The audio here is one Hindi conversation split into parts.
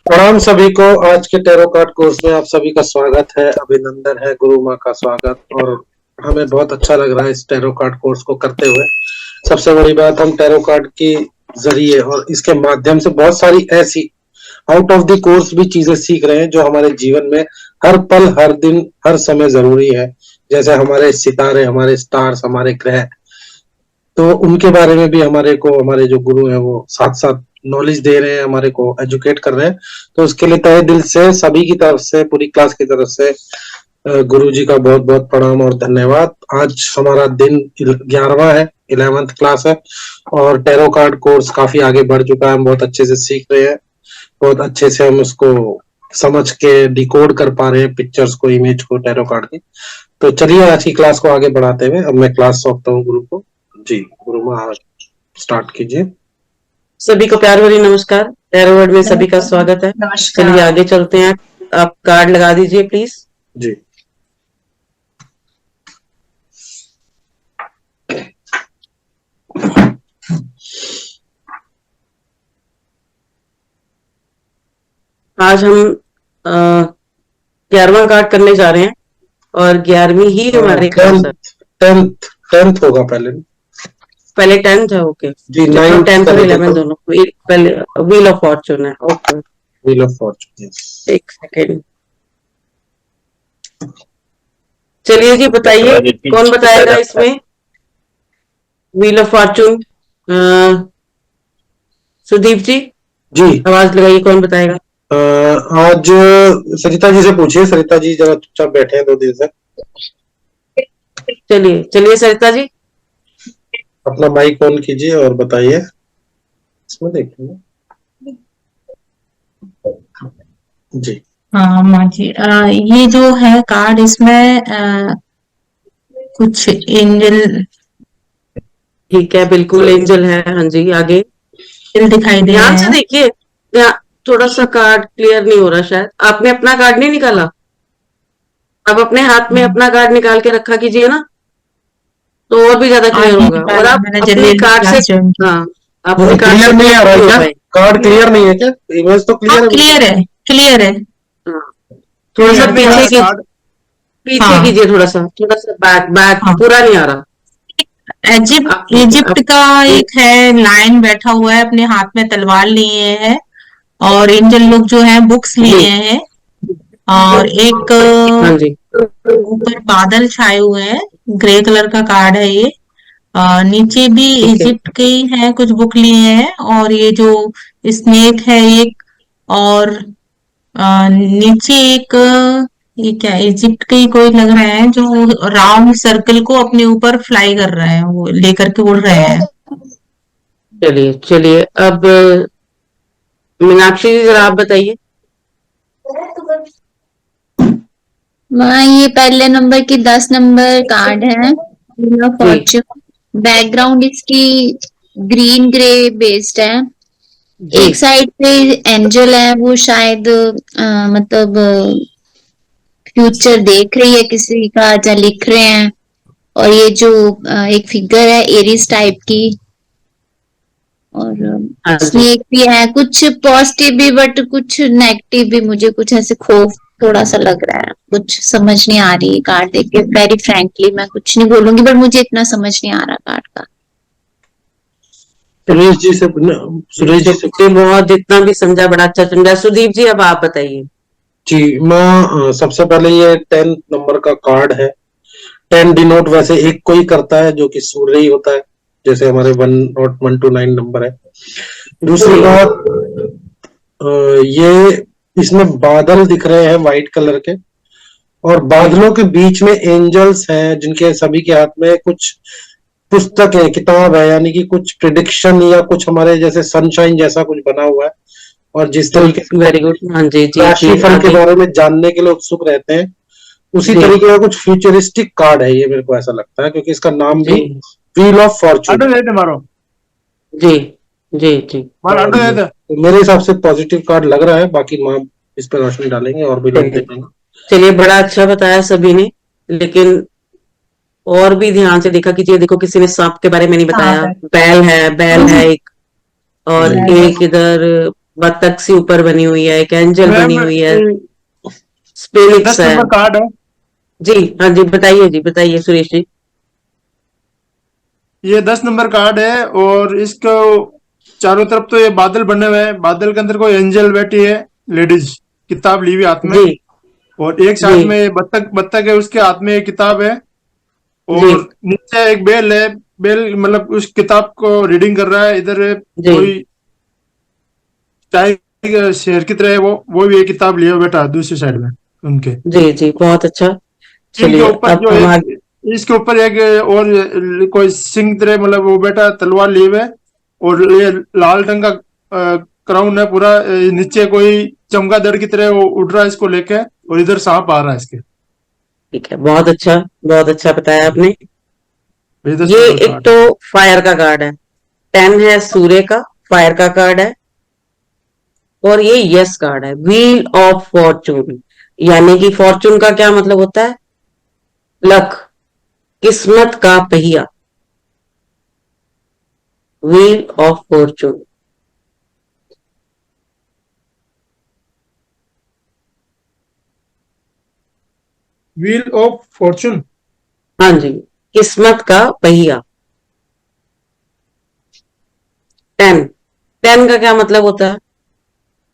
प्रणाम सभी को। आज के टैरो कार्ड कोर्स में आप सभी का स्वागत है, अभिनंदन है, गुरु माँ का स्वागत। और हमें बहुत अच्छा लग रहा है इस टैरो कार्ड कोर्स को करते हुए। सबसे बड़ी बात, हम टैरो कार्ड के जरिए और इसके माध्यम से बहुत सारी ऐसी आउट ऑफ द कोर्स भी चीजें सीख रहे हैं जो हमारे जीवन में हर पल, हर दिन, हर समय जरूरी है। जैसे हमारे सितारे, हमारे स्टार्स, हमारे ग्रह, तो उनके बारे में भी हमारे को हमारे जो गुरु हैं वो साथ साथ नॉलेज दे रहे हैं, हमारे को एजुकेट कर रहे हैं। तो उसके लिए तहे दिल से सभी की तरफ से, पूरी क्लास की तरफ से गुरु जी का बहुत बहुत प्रणाम और धन्यवाद। आज हमारा दिन 11वां है, 11th क्लास है और टैरो कार्ड कोर्स काफी आगे बढ़ चुका है। हम बहुत अच्छे से सीख रहे हैं, बहुत अच्छे से हम उसको समझ के डिकोड कर पा रहे हैं, पिक्चर्स को, इमेज को, टैरो कार्ड की। तो चलिए आज की क्लास को आगे बढ़ाते हुए अब मैं क्लास सौंपता हूँ गुरु को। जी गुरु माँ, स्टार्ट कीजिए। सभी को प्यार भरी नमस्कार। टैरो वर्ड में सभी का स्वागत है। चलिए आगे चलते हैं। आप कार्ड लगा दीजिए प्लीज। जी आज हम 11वां कार्ड करने जा रहे हैं और 11वीं ही हमारी क्लास है। 10th होगा पहले। पहले 10th है, ओके जी, 10th और 11 दोनों। पहले व्हील ऑफ फॉर्चून है, ओके। व्हील ऑफ फॉर्चून, एक सेकेंड। चलिए जी, बताइए कौन बताएगा इसमें व्हील ऑफ फॉर्चून। सुदीप जी, आवाज लगाइए, कौन बताएगा। आज सरिता जी से पूछिए। सरिता जी जरा चुपचाप बैठे हैं 2 दिन से। चलिए सरिता जी, अपना माइक ऑन कीजिए और बताइए। इसमें देखिए जी। हाँ माँ जी, ये जो है कार्ड, इसमें कुछ एंजल, ठीक है, बिल्कुल एंजल है। हाँ जी, आगे दिखाई दे रहे ध्यान से हैं। देखिए। थोड़ा सा कार्ड क्लियर नहीं हो रहा, शायद आपने अपना कार्ड नहीं निकाला। अब अपने हाथ में अपना कार्ड निकाल के रखा कीजिए ना, तो और भी ज्यादा क्लियर होगा। और आप अपने कार्ड से, हाँ, अपने कार्ड क्लियर नहीं आ रहा है क्या? कार्ड क्लियर नहीं है क्या? इमेज तो क्लियर है। क्लियर है। थोड़ा सा पीछे कीजिए, थोड़ा सा बैक पूरा नहीं आ रहा। इजिप्ट का एक है, लायन बैठा हुआ है, अपने हाथ में तलवार लिए है और एंजल लोग जो है बुक्स लिए हैं और एक ऊपर बादल छाए हुए हैं। ग्रे कलर का कार्ड है ये। नीचे भी इजिप्ट के ही है, कुछ बुक लिए हैं और ये जो स्नेक है एक, और नीचे एक, ये क्या इजिप्ट के ही कोई लग रहा है जो राउंड सर्कल को अपने ऊपर फ्लाई कर रहा है, वो लेकर के उड़ रहे हैं। चलिए अब मीनाक्षी जी जरा आप बताइए। माँ, ये पहले नंबर की 10 नंबर कार्ड है, फॉर्चून। बैकग्राउंड इसकी ग्रीन ग्रे बेस्ड है। एक साइड पे एंजल है, वो शायद मतलब फ्यूचर देख रही है किसी का, या लिख रहे हैं। और ये जो एक फिगर है एरीज टाइप की, और स्नेक भी है। कुछ पॉजिटिव भी बट कुछ नेगेटिव भी। मुझे कुछ ऐसे खौफ थोड़ा सा लग रहा है, कुछ समझ नहीं आ रही कार्ड देख के। वेरी फ्रैंकली मैं कुछ नहीं बोलूंगी, बट मुझे इतना समझ नहीं आ रहा कार्ड का। सुरेश जी से बहुत, जितना भी समझा बड़ा अच्छा समझा। सुदीप जी अब आप बताइए। जी, मैं सबसे पहले ये 10 नंबर का कार्ड है। 10 डिनोट वैसे एक को ही करता है जो कि सूर्य ही होता है, जैसे हमारे 1 to 9 नंबर है। दूसरी बात, ये इसमें बादल दिख रहे हैं व्हाइट कलर के, और बादलों के बीच में एंजल्स हैं जिनके सभी के हाथ में कुछ पुस्तक है, किताब है, यानी कि कुछ प्रिडिक्शन या कुछ हमारे जैसे सनशाइन जैसा कुछ बना हुआ है। और जिस तरीके से वेरी गुड, हाँ जी, राशिफल के बारे में जानने के लिए उत्सुक रहते हैं, उसी तरीके का कुछ फ्यूचरिस्टिक कार्ड है ये, मेरे को ऐसा लगता है, क्योंकि इसका नाम भी व्हील ऑफ फॉर्चून। जी। तो मेरे हिसाब से पॉजिटिव कार्ड लग रहा है, बाकी माँ इस पर रोशनी डालेंगे और भी लोग देखेंगे। चलिए, बड़ा अच्छा बताया सभी ने, लेकिन और भी ध्यान से देखा कीजिए। देखो, किसी ने सांप के बारे में नहीं बताया। बैल है एक, और एक इधर बत्तख सी ऊपर बनी हुई है, एक एंजल बनी मैम हुई है, ये स्पेनिक्स 10 है। नंबर कार्ड है। जी हाँ जी, बताइए सुरेश जी। ये 10 नंबर कार्ड है और इसको चारों तरफ तो ये बादल बने हुए हैं, बादल के अंदर कोई एंजल बैठी है, लेडीज, किताब ली हुई हाथ में, जी और एक जी साइड में ये बत्तख बत्तख है, उसके हाथ में एक किताब है, जी और नीचे एक बेल है, बेल मतलब उस किताब को रीडिंग कर रहा है। इधर जी कोई टाइगर शेर की तरह है, वो भी एक किताब लिए हुए बैठा है दूसरी साइड में उनके। जी जी, बहुत अच्छा। इनके चलिए ऊपर अब जो हम आगे। एक, इसके ऊपर एक और कोई सिंह तरह मतलब वो बैठा तलवार लिए हुए, और ये लाल रंग का क्राउन है पूरा, नीचे कोई चमगादड़ की तरह वो उड़ रहा है इसको लेके, और इधर सांप आ रहा है इसके। ठीक है, बहुत अच्छा बताया आपने। ये 10 ये नंबर एक कार्ड तो है। फायर का कार्ड है, 10 है सूर्य का, फायर का कार्ड है। और ये यस कार्ड है, व्हील ऑफ फॉर्चून। यानी कि फॉर्चून का क्या मतलब होता है? लक, किस्मत का पहिया, wheel of Fortune. Wheel of Fortune. हाँ जी, किस्मत का पहिया। 10, 10 का क्या मतलब होता है?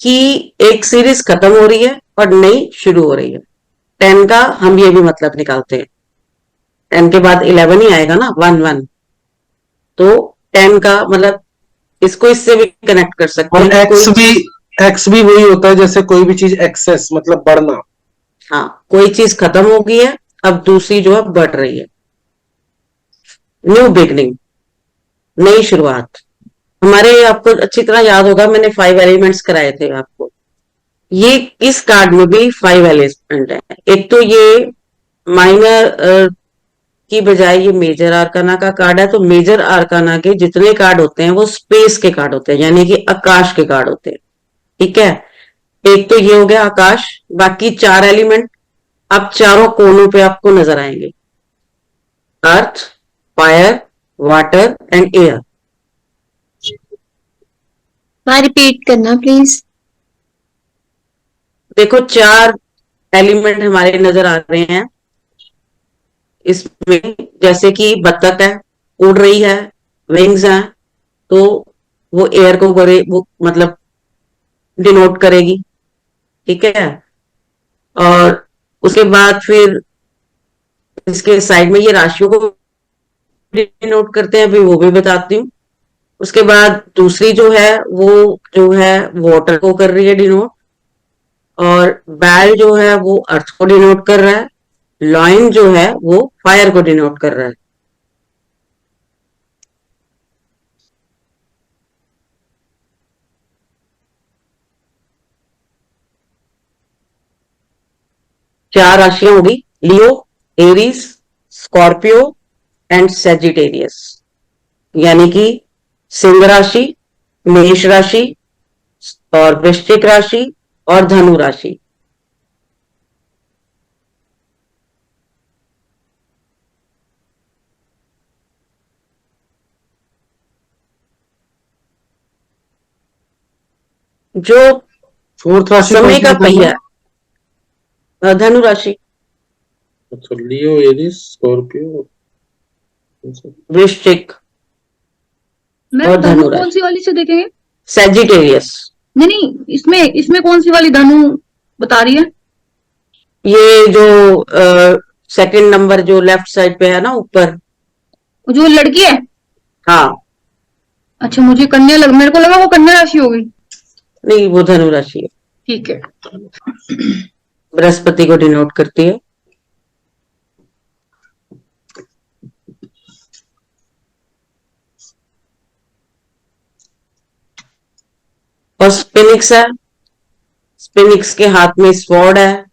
कि एक सीरीज खत्म हो रही है और नई शुरू हो रही है। 10 का हम ये भी मतलब निकालते हैं, 10 के बाद 11 ही आएगा ना, 1 1। तो 10 का मतलब इसको इससे भी कनेक्ट कर सकते और हैं कि कोई चीज, एक्स भी वही होता है जैसे कोई भी चीज एक्सेस मतलब बढ़ना। हाँ, कोई चीज खत्म हो गई है, अब दूसरी जो है बढ़ रही है। न्यू बिगनिंग, नई शुरुआत। हमारे आपको अच्छी तरह याद होगा, मैंने 5 एलिमेंट्स कराए थे आपको। ये इस कार्ड में भी 5 एलिमेंट है। एक तो ये माइनर की बजाय ये मेजर आर्काना का कार्ड है। तो मेजर आर्काना के जितने कार्ड होते हैं वो स्पेस के कार्ड होते हैं, यानी कि आकाश के कार्ड होते हैं। ठीक है, एक तो ये हो गया आकाश। बाकी 4 एलिमेंट अब चारों कोनों पे आपको नजर आएंगे, अर्थ, फायर, वाटर एंड एयर। हाँ, रिपीट करना प्लीज। देखो 4 एलिमेंट हमारे नजर आ रहे हैं इसमें। जैसे कि बत्तख है, उड़ रही है, विंग्स हैं, तो वो एयर को करे, वो मतलब डिनोट करेगी। ठीक है, और उसके बाद फिर इसके साइड में ये राशियों को डिनोट करते हैं, अभी वो भी बताती हूँ। उसके बाद दूसरी जो है वो जो है वाटर को कर रही है डिनोट, और बैल जो है वो अर्थ को डिनोट कर रहा है, लॉइन जो है वो फायर को डिनोट कर रहा है। चार राशियां होगी, लियो, एरीज, स्कॉर्पियो एंड सेजिटेरियस। यानी कि सिंह राशि, मेष राशि और वृश्चिक राशि और धनु राशि। जो फोर्थ राशि कौन समय सी का बताना? पहिया, धनु राशि, अच्छा, लियो, एरिस, स्कॉर्पियो। वृश्चिक मैम और धनु धनु कौन राशि, सी वाली से देखेंगे? सेजिटेरियस। नहीं नहीं, इसमें कौन सी वाली धनु बता रही है? ये जो सेकंड नंबर जो लेफ्ट साइड पे है ना ऊपर। वो जो लड़की है? हाँ, अच्छा, मेरे को लगा वो कन्या राशि होगी। नहीं वो धनु राशि है, ठीक है। बृहस्पति को डिनोट करती है। और स्पिनिक्स है, स्पिनिक्स के हाथ में स्वॉर्ड है,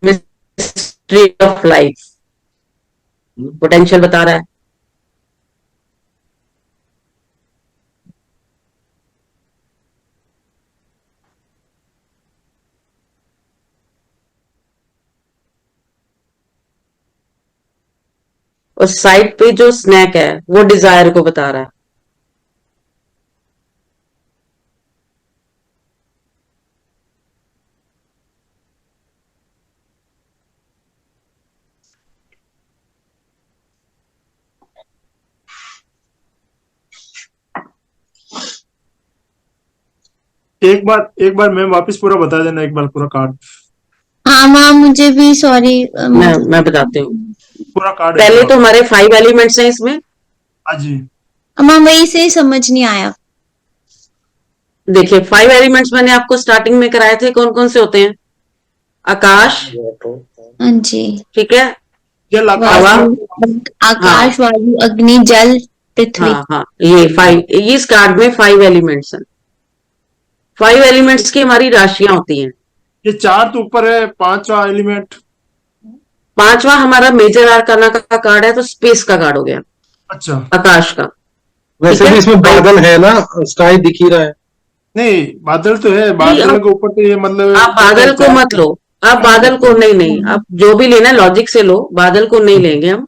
मिस्ट्री ऑफ लाइफ, पोटेंशियल बता रहा है। और साइड पे जो स्नैक है वो डिजायर को बता रहा है। एक बार मैम वापस पूरा बता देना, एक बार पूरा कार्ड। हाँ माँ मुझे भी सॉरी मैं बताती हूँ। पूरा कार्ड पहले तो हमारे 5 एलिमेंट्स हैं इसमें। हाँ जी। माँ वही से ही समझ नहीं आया। देखिए 5 एलिमेंट्स मैंने आपको स्टार्टिंग में कराए थे, कौन कौन से होते हैं? आकाश, हाँ जी। ठीक है, जल, आकाश, हवा, आकाश, वायु, अग्नि, जल, पृथ्वी। हाँ, ये 5, ये इस कार्ड में 5 एलिमेंट्स हैं। 5 एलिमेंट्स की हमारी राशियां होती हैं। ये 4 तो ऊपर है, 5वां एलिमेंट। 5वां हमारा मेजर आर्काना का कार्ड है, तो स्पेस का कार्ड हो गया, अच्छा, आकाश का। वैसे ठीक भी है? इसमें बादल है ना, स्काई दिख ही रहा है। नहीं बादल तो है, नहीं, बादल के ऊपर तो ये मतलब आप बादल को मत लो, आप बादल को नहीं, आप जो भी लेना लॉजिक से लो, बादल को नहीं लेंगे हम।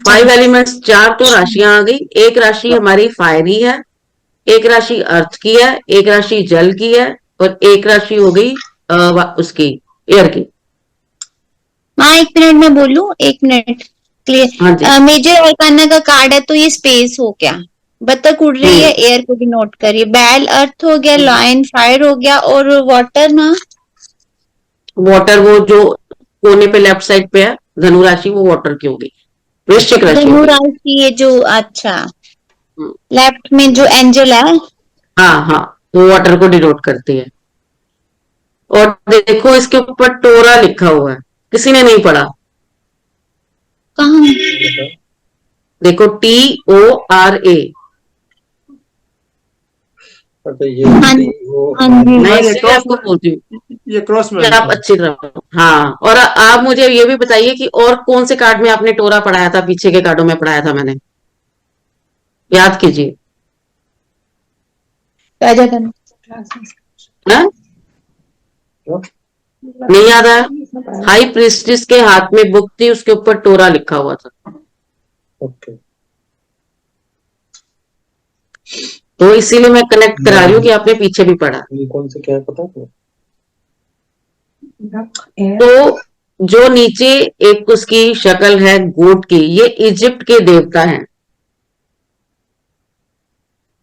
5 एलिमेंट्स, 4 तो राशियां आ गई। एक राशि हमारी फायरी है, एक राशि अर्थ की है, एक राशि जल की है, और एक राशि हो गई उसकी एयर की। हाँ 1 मिनट में बोलूं, 1 मिनट हाँ जी। क्लियर। मेजर आर्काना का कार्ड है तो ये स्पेस हो गया, बतख उड़ रही है, एयर को भी नोट करिए, बैल अर्थ हो गया, लायन फायर हो गया, और वाटर ना वाटर वो जो कोने पे लेफ्ट साइड पे है, धनु राशि, वो वाटर की होगी। वृश्चिक राशि धनु होगी। राशि, ये जो अच्छा हम्म, लेफ्ट में जो एंजल है। हाँ, वो वाटर को डिनोट करती है। और देखो इसके ऊपर टोरा लिखा हुआ है, किसी ने नहीं पढ़ा। कहाँ? देखो TORA। तो ये हाँ जी, हाँ जी। मैं हाँ, ये इसलिए आपको बोलती हूँ ये क्रॉस में कि लिखा आप है। अच्छी तरह, हाँ। और आप मुझे ये भी बताइए कि और कौन से कार्ड में आपने टोरा पढ़ाया था? पीछे के कार्डों में पढ़ाया था मैंने, याद कीजिए। राजा धनु। हाँ? नहीं याद आया? हाई प्रीस्टिस के हाथ में बुक थी, उसके ऊपर टोरा लिखा हुआ था। ओके। तो इसीलिए मैं कनेक्ट करा रही हूँ कि आपने पीछे भी पढ़ा। ये कौन से क्या है पता है? तो जो नीचे एक उसकी शक्ल है गोट की, ये इजिप्ट के देवता हैं,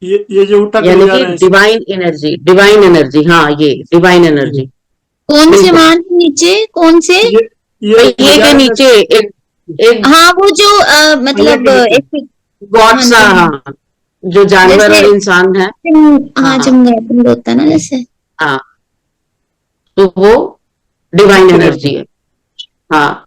ये जो उठा के ले यानी जा कि रहे हैं डिवाइन एनर्जी, हाँ, ये डिवाइन एनर्जी। कौन से बिल्कुल। मान के नीचे, कौन से? ये के नीचे एक हाँ वो जो मतलब के नीचे। एक गॉड सा, हाँ, जो जानवर जैसे और इंसान है। हाँ हाँ, चमगादड़ होता है ना जैसे। हाँ, तो वो डिवाइन एनर्जी है। हाँ,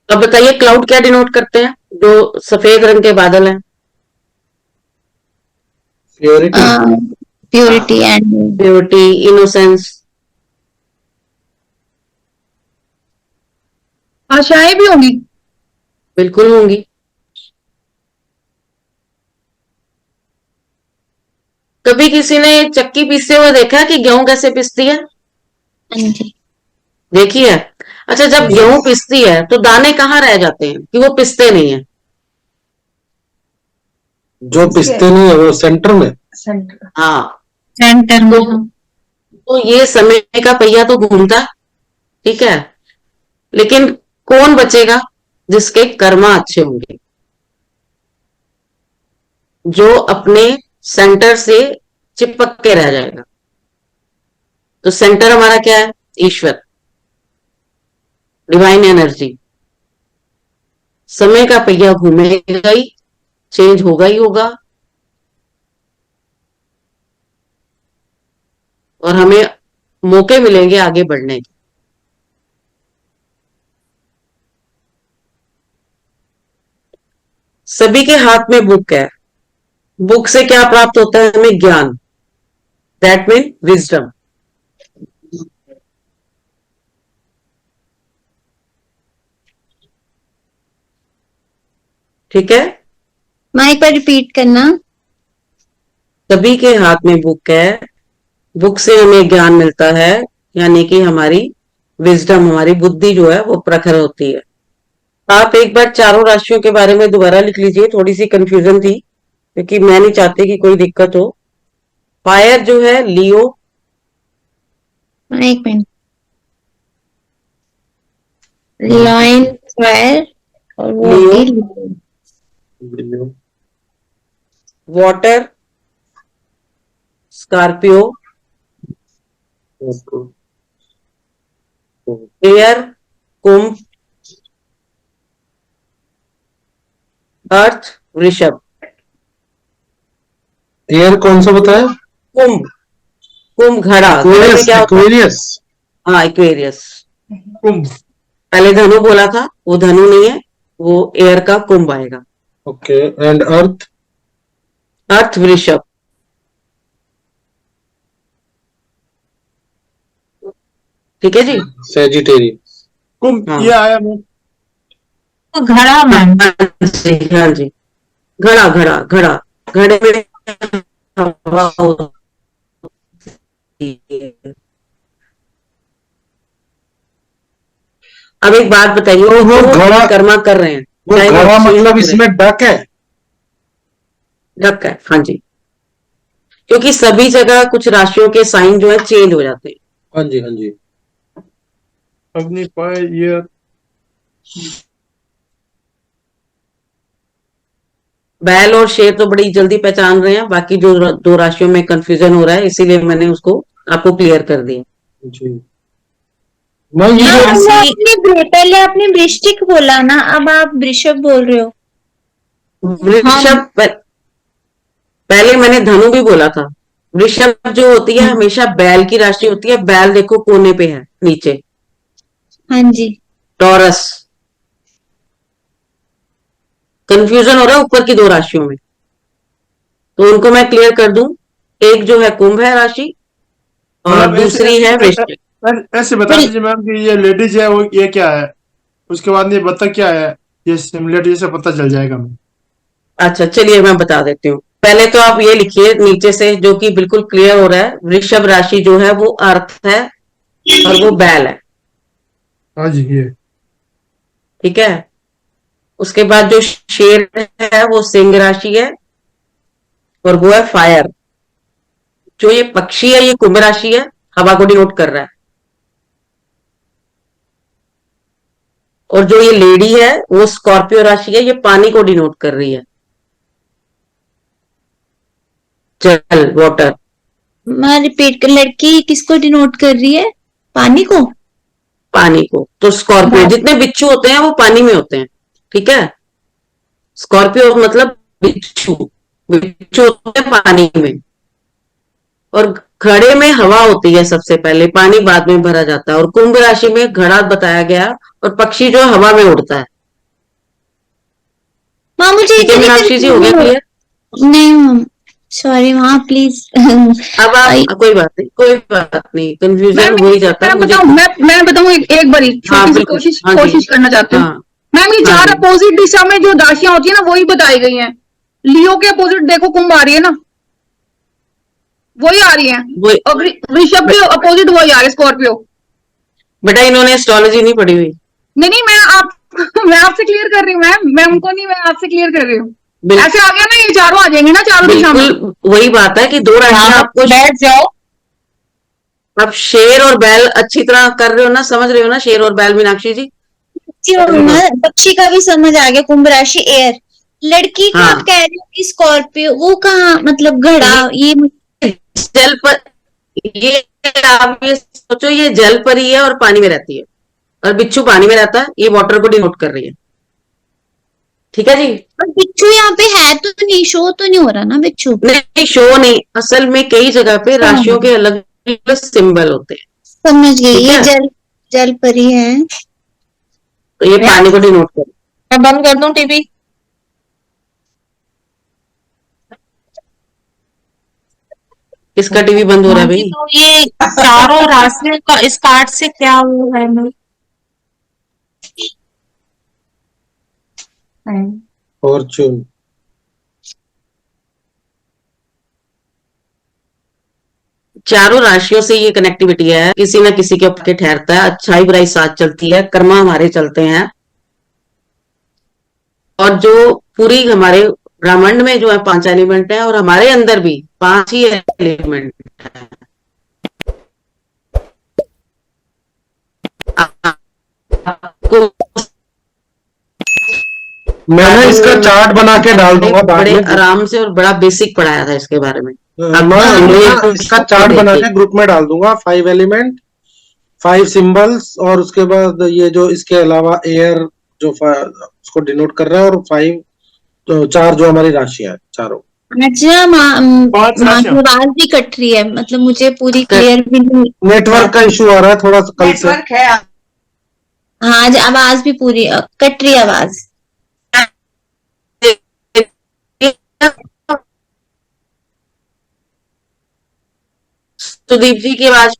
अब बताइए क्लाउड क्या डिनोट करते हैं, जो सफेद रंग के बादल हैं? Purity. Purity and purity, innocence. आशाएं भी होंगी। बिल्कुल होंगी। कभी किसी ने चक्की पीसते हुए देखा है कि गेहूं कैसे पिसती है? देखी है? अच्छा, जब गेहूं पिसती है तो दाने कहाँ रह जाते हैं कि वो पिसते नहीं है? जो पिसते नहीं है वो सेंटर में। हाँ, सेंटर में। हाँ। तो ये समय का पहिया तो घूमता, ठीक है, लेकिन कौन बचेगा? जिसके कर्मा अच्छे होंगे, जो अपने सेंटर से चिपक के रह जाएगा। तो सेंटर हमारा क्या है? ईश्वर, डिवाइन एनर्जी। समय का पहिया घूमेगा ही, चेंज होगा ही होगा, और हमें मौके मिलेंगे आगे बढ़ने के। सभी के हाथ में बुक है। बुक से क्या प्राप्त होता है हमें? ज्ञान, दैट मीन विजडम। ठीक है? माँ एक बार रिपीट करना। सभी के हाथ में बुक है, बुक से हमें ज्ञान मिलता है, यानी कि हमारी विजडम, हमारी बुद्धि जो है वो प्रखर होती है। आप एक बार चारों राशियों के बारे में दोबारा लिख लीजिए, थोड़ी सी कंफ्यूजन थी, क्योंकि मैं नहीं चाहती कि कोई दिक्कत हो। फायर जो है लियो, माँ 1 मिनट। लाइन फायर और वो लियो। होगी लियो। लियो, वाटर स्कॉर्पियो, ओके, एयर कुंभ, अर्थ वृषभ, एयर कौन सा बताया? कुंभ, कुंभ घड़ा, घड़े में एक्वेरियस, क्या होता है? एक्वेरियस, हाँ इक्वेरियस। कुंभ। पहले धनु बोला था, वो धनु नहीं है, वो एयर का कुंभ आएगा। Okay, and earth? अर्थ वृषभ। ठीक है जी। सेजिटेरियस। कुंभ हाँ ये आया मैं। तो घड़ा मैम। हाँ जी, हाँ जी। घड़ा घड़ा घड़ा, घड़े में हवा होती है। अब एक बात बताइए, तो वो जो घड़ा, परिक्रमा कर रहे हैं, वो चाहे वो घड़ा शिव मतलब पूरे इसमें डक है? ढक है, हाँ जी, क्योंकि सभी जगह कुछ राशियों के साइन जो है चेंज हो जाते हैं। हाँ जी, हाँ जी। अग्नि फायर ये बैल और शेर तो बड़ी जल्दी पहचान रहे हैं, बाकी जो दो राशियों में कंफ्यूजन हो रहा है, इसीलिए मैंने उसको आपको क्लियर कर दिया। जी, मैं ये ये जो हाँ, राशि पहले आपने वृश्चिक बोला ना, अब आप वृषभ बोल रहे हो। वृषभ पहले मैंने धनु भी बोला था। वृषभ जो होती है हमेशा बैल की राशि होती है। बैल देखो कोने पे है नीचे, हाँ जी। टॉरस। कंफ्यूजन हो रहा है ऊपर की दो राशियों में, तो उनको मैं क्लियर कर दूं। एक जो है कुंभ है राशि, और मतलब ऐसे दूसरी है ऐसे वृश्चिक। ऐसे बता दीजिए मैम कि ये लेडीज है वो ये क्या है, उसके बाद ये बतख क्या है, ये सिमिलरिटी से पता चल जाएगा हमें। अच्छा चलिए मैं बता देती हूँ। पहले तो आप ये लिखिए नीचे से, जो कि बिल्कुल क्लियर हो रहा है। वृषभ राशि जो है वो अर्थ है और वो बैल है। हाँ जी ये ठीक है। उसके बाद जो शेर है वो सिंह राशि है, और वो है फायर। जो ये पक्षी है ये कुंभ राशि है, हवा को डिनोट कर रहा है। और जो ये लेडी है वो स्कॉर्पियो राशि है, ये पानी को डिनोट कर रही है, जल, वाटर। मैं रिपीट कर, लड़की किसको डिनोट कर रही है? पानी को? पानी को। तो स्कॉर्पियो, जितने बिच्छू होते हैं वो पानी में होते हैं। ठीक है। स्कॉर्पियो मतलब बिच्छू, बिच्छू होते हैं पानी में। और घड़े में हवा होती है सबसे पहले, पानी बाद में भरा जाता है। और कुंभ राशि में घड़ा बताया गया, और पक्षी जो हवा में उड़ता है। माँ मुझे ठीक है इतनी मीनाक्षी जी, हो गया क्लियर? नहीं मैम, सॉरी माँ प्लीज। अब आप कोई बात नहीं, कोई बात नहीं, कंफ्यूजन मैम हो ही जाता है मैं मुझे। बताऊं, मैं बताऊं एक बारी हाँ छोटी सी बिल्कुल, कोशिश हाँ जी, कोशिश करना चाहती हूँ। हाँ मैम ये हाँ चार जी। अपोजिट दिशा में जो राशियां होती है ना वही बताई गई हैं। लियो के अपोजिट देखो कुंभ आ रही है ना, वही आ रही है। वो और वृषभ के अपोजिट वही आ रही है, स्कॉर्पियो। बेटा इन्होंने एस्ट्रोलॉजी नहीं पढ़ी हुई। नहीं मैं आप मैं आपसे क्लियर कर रही हूँ मैम, मैं उनको नहीं, मैं आपसे क्लियर कर रही हूँ। बिल, ऐसे आ गया ना, ये चारों आ जाएंगे ना चारों दिशा में। बिल्कुल वही बात है कि दो राशियां आप आपको। बैठ जाओ। अब शेर और बैल अच्छी तरह कर रहे हो ना, समझ रहे हो ना, शेर और बैल मीनाक्षी जी? पक्षी का भी समझ आ गया, कुंभ राशि एयर। लड़की को आप हाँ, कह रहे हो कि स्कॉर्पियो, वो कहाँ मतलब घड़ा ये जल पर, ये आप ये सोचो, ये जल पर ही है और पानी में रहती है, और बिच्छू पानी में रहता है। ये वाटर को डिनोट कर रही है। ठीक है जी। और बिच्छू यहाँ पे है तो नहीं, शो तो नहीं हो रहा ना बिच्छू? नहीं शो नहीं, असल में कई जगह पे राशियों के अलग अलग सिंबल होते हैं। समझ गई, ठीक ये है। जल परी है। तो ये पानी को डिनोट कर। मैं बंद कर दूं टीवी? किसका टीवी बंद हो रहा है हाँ जी, भाई? तो ये चारों राशियों का इस कार्ड से क्या वो है मैम? फॉर्चून। चारों राशियों से ये कनेक्टिविटी है, किसी न किसी के ऊपर ठहरता है, अच्छाई बुराई साथ चलती है, कर्मा हमारे चलते हैं। और जो पूरी हमारे ब्रह्मांड में जो है 5 एलिमेंट है, और हमारे अंदर भी 5 ही एलिमेंट है। मैं ना इसका चार्ट बना के डाल दूंगा बाद बड़े में। आराम से और बड़ा बेसिक पढ़ाया था इसके बारे में। मैं इसका चार्ट बना के ग्रुप में डाल दूंगा, 5 एलिमेंट, 5 सिंबल्स, और उसके बाद ये जो इसके अलावा एयर जो उसको डिनोट कर रहा है, और 5 तो 4 जो हमारी राशियां हैं चारों। अच्छा, पांच माँ राशियां। की आवाज भी कट रही है, मतलब मुझे पूरी क्लियर भी नहीं। नेटवर्क का इशू आ रहा है थोड़ा सा कल से। नेटवर्क है। हाँ, आज आवाज भी पूरी कट रही है आवाज। सुदीप जी की आवाज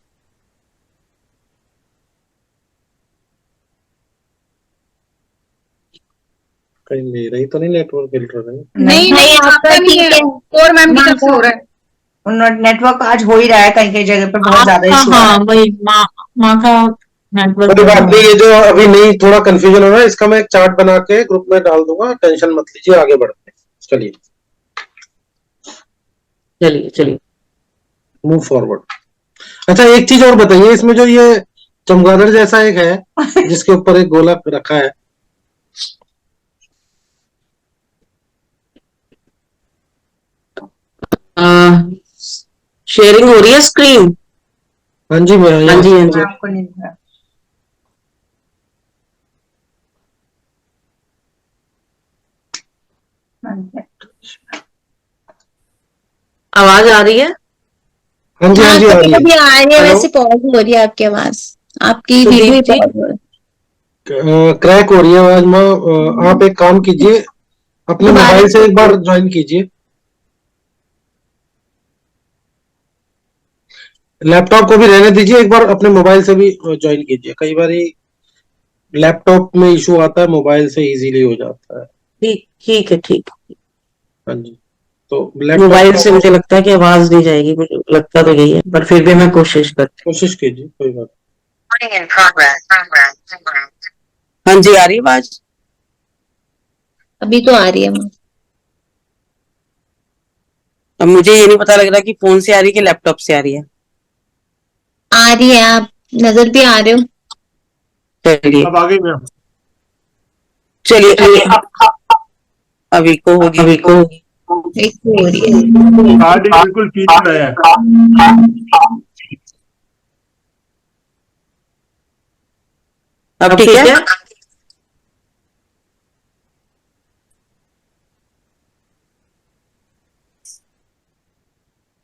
कहीं मेरा ही तो नहीं नेटवर्क फिल्टर है। नहीं नहीं, आपका आपका नहीं ठीक है, है। और मैम की तरफ से हो रहा है। नेटवर्क आज हो ही रहा है, कहीं कहीं जगह पर बहुत ज्यादा आपका, इशू आ रहा हाँ है। वही माँ का नेटवर्क कोई बात नहीं, ये जो अभी नहीं थोड़ा कंफ्यूजन हो रहा है, इसका मैं एक चार्ट बना के ग्रुप में डाल दूंगा, टेंशन मत लीजिए, आगे बढ़ते हैं। चलिए चलिए चलिए मूव फॉरवर्ड। अच्छा, एक चीज और बताइए, इसमें जो ये चमगादड़ जैसा एक है जिसके ऊपर एक गोला रखा है, शेयरिंग हो रही है स्क्रीन। हाँ जी मैं हाँ जी हाँ जी। आपको नहीं दिख रहा। आवाज आ रही है? हाँ जी हाँ जी आ कभी रही है। कभी आ रही है, हेलो? वैसे पॉज हो रही है आपकी आवाज, आपकी सुदीप वीडियो जी? पॉज हो रही क्रैक हो रही है आवाज माँ। आप एक काम कीजिए, अपने दोबारा मोबाइल से एक बार ज्वाइन कीजिए, लैपटॉप को भी रहने दीजिए, एक बार अपने मोबाइल से भी ज्वाइन कीजिए। कई बार लैपटॉप में इशू आता है, मोबाइल से इजीली हो जाता है। ठीक है ठीक। हाँ जी, तो लैपटॉप मोबाइल से मुझे लगता है कि आवाज नहीं जाएगी, मुझे लगता तो यही है, पर फिर भी मैं कोशिश करती कोशिश कीजिए, कोई बात हूँ। हाँ जी, आ रही आवाज? अभी तो आ रही है माँ। अब मुझे ये नहीं पता लग रहा कि फोन से आ रही है कि लैपटॉप से आ रही है। आ रही है, आप नजर भी आ रहे हो। चलिए अब आ गई मैम। चलिए अभी को होगी, अभी को होगी। एक तो हो रही है। कार्ड ही बिल्कुल पीछे रहा है। अब ठीक है?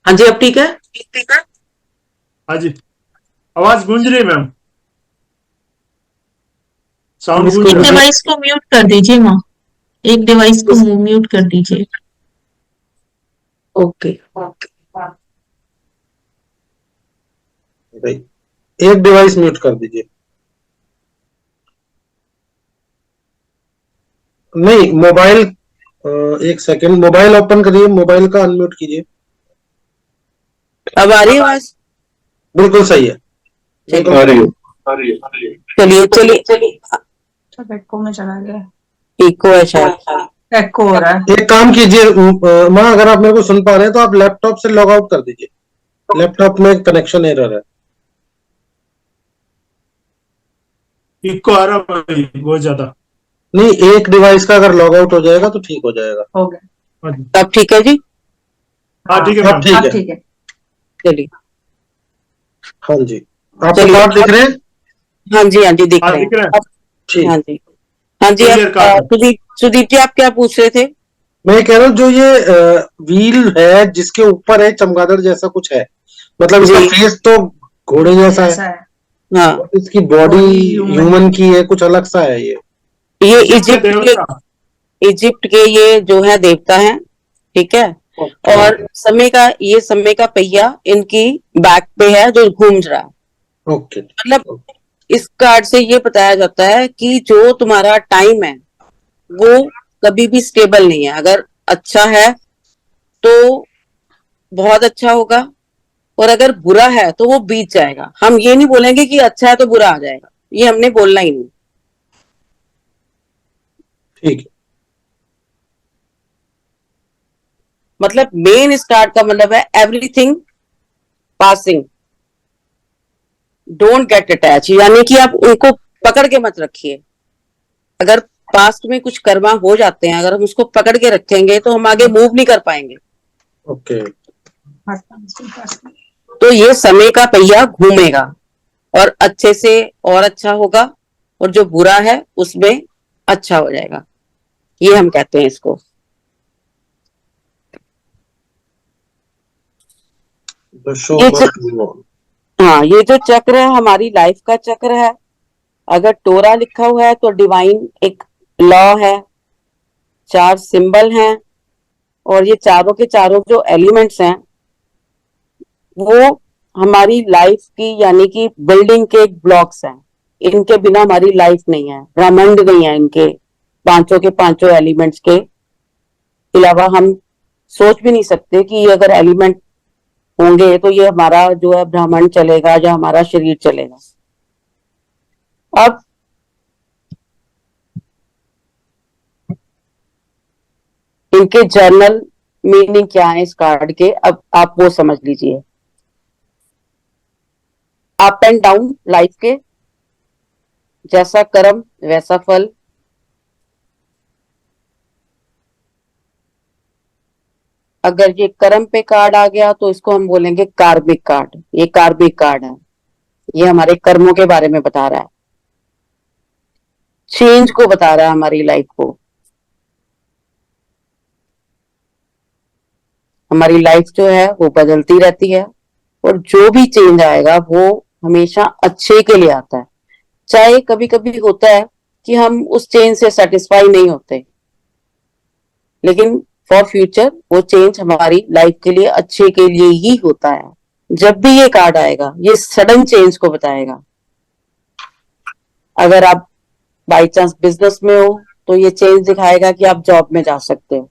हाँ जी, अब ठीक है? हाँ जी, आवाज गूंज रही है मैम, साउंड इसको गूंज रहा है। डिवाइस को म्यूट कर दीजिए माँ, एक डिवाइस को म्यूट कर दीजिए। ओके भाई, एक डिवाइस म्यूट कर दीजिए। नहीं, मोबाइल, एक सेकंड, मोबाइल ओपन करिए, मोबाइल का अनम्यूट कीजिए। अब आ रही है आवाज? बिल्कुल सही है, बिल्कुल आ रही है। चलिए चलिए एको में चला गया, इको है शायद। एको हो रहा है। एक काम कीजिए माँ, अगर आप मेरे को सुन पा रहे हैं तो आप लैपटॉप से लॉग आउट कर दीजिए, लैपटॉप में कनेक्शन एरर है। इको आ रहा भाई बहुत ज्यादा। नहीं, एक डिवाइस का अगर लॉग आउट हो जाएगा तो ठीक हो जाएगा। हो गया। हाँ जी, अब ठीक है जी? हाँ ठीक है अब मैम। ठीक अब है। ठीक है। चलिए हाँ जी, आपको चलिए। कार्ड दिख रहे हैं? हाँ जी हाँ जी, दिख हाँ रहे दिख रहा हैं। है। अब ठीक। हाँ जी हाँ जी। Clear अब कार्ड। सुदीप जी, आप क्या पूछ रहे थे? मैं कह रहा हूँ जो ये व्हील है जिसके ऊपर है चमगादड़ जैसा कुछ है, मतलब इसका जी। फेस तो घोड़े जैसा है, ऐसा है। हाँ, इसकी बॉडी Body human ह्यूमन की है, कुछ अलग सा है ये। ये इजिप्ट इजिप्ट के ये जो है देवता हैं, ठीक है। और ये समय का पहिया इनकी बैक पे है जो घूम रहा है। ओके, मतलब इस कार्ड से ये बताया जाता है कि जो तुम्हारा टाइम है वो कभी भी स्टेबल नहीं है। अगर अच्छा है तो बहुत अच्छा होगा, और अगर बुरा है तो वो बीत जाएगा। हम ये नहीं बोलेंगे कि अच्छा है तो बुरा आ जाएगा, ये हमने बोलना ही नहीं। ठीक है। मतलब मेन इस कार्ड का मतलब है everything passing, don't get attach, यानी कि आप उनको पकड़ के मत रखिए, अगर पास्ट में कुछ कर्मा हो जाते हैं, अगर हम उसको पकड़ के रखेंगे तो हम आगे मूव नहीं कर पाएंगे। ओके। तो ये समय का पहिया घूमेगा और अच्छे से और अच्छा होगा, और जो बुरा है उसमें अच्छा हो जाएगा, ये हम कहते हैं इसको। The show ये must go on. हाँ, ये जो चक्र है हमारी लाइफ का चक्र है। अगर टोरा लिखा हुआ है तो डिवाइन एक लॉ है, 4 सिंबल हैं, और ये चारों के चारों जो एलिमेंट्स हैं वो हमारी लाइफ की यानी कि बिल्डिंग के ब्लॉक्स हैं। इनके बिना हमारी लाइफ नहीं है, ब्रह्मांड नहीं है। इनके पांचों के पांचों एलिमेंट्स के अलावा हम सोच भी नहीं सकते कि ये अगर एलिमेंट होंगे तो ये हमारा जो है ब्रह्मांड चलेगा या हमारा शरीर चलेगा। अब इनके जर्नल मीनिंग क्या है इस कार्ड के, अब आप वो समझ लीजिए। अप एंड डाउन लाइफ के, जैसा कर्म वैसा फल। अगर ये कर्म पे कार्ड आ गया तो इसको हम बोलेंगे कार्मिक कार्ड। ये कार्मिक कार्ड है, ये हमारे कर्मों के बारे में बता रहा है, चेंज को बता रहा है हमारी लाइफ को। हमारी लाइफ जो है वो बदलती रहती है, और जो भी चेंज आएगा वो हमेशा अच्छे के लिए आता है। चाहे कभी कभी होता है कि हम उस चेंज से सेटिस्फाई नहीं होते, लेकिन फॉर फ्यूचर वो चेंज हमारी लाइफ के लिए अच्छे के लिए ही होता है। जब भी ये कार्ड आएगा ये सडन चेंज को बताएगा। अगर आप बाई चांस बिजनेस में हो तो ये चेंज दिखाएगा कि आप जॉब में जा सकते हो।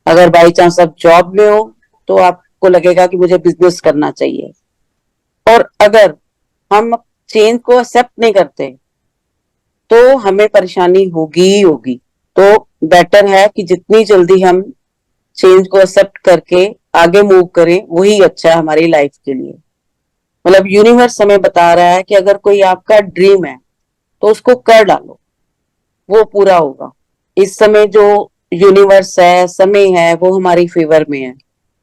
अगर बाई चांस आप जॉब में हो तो आपको लगेगा कि मुझे बिजनेस करना चाहिए। और अगर हम चेंज को एक्सेप्ट नहीं करते तो हमें परेशानी होगी ही होगी। तो बेटर है कि जितनी जल्दी हम चेंज को एक्सेप्ट करके आगे मूव करें वही अच्छा है हमारी लाइफ के लिए। मतलब यूनिवर्स हमें बता रहा है कि अगर कोई आपका ड्रीम है तो उसको कर डालो, वो पूरा होगा। इस समय जो यूनिवर्स है, समय है, वो हमारी फेवर में है।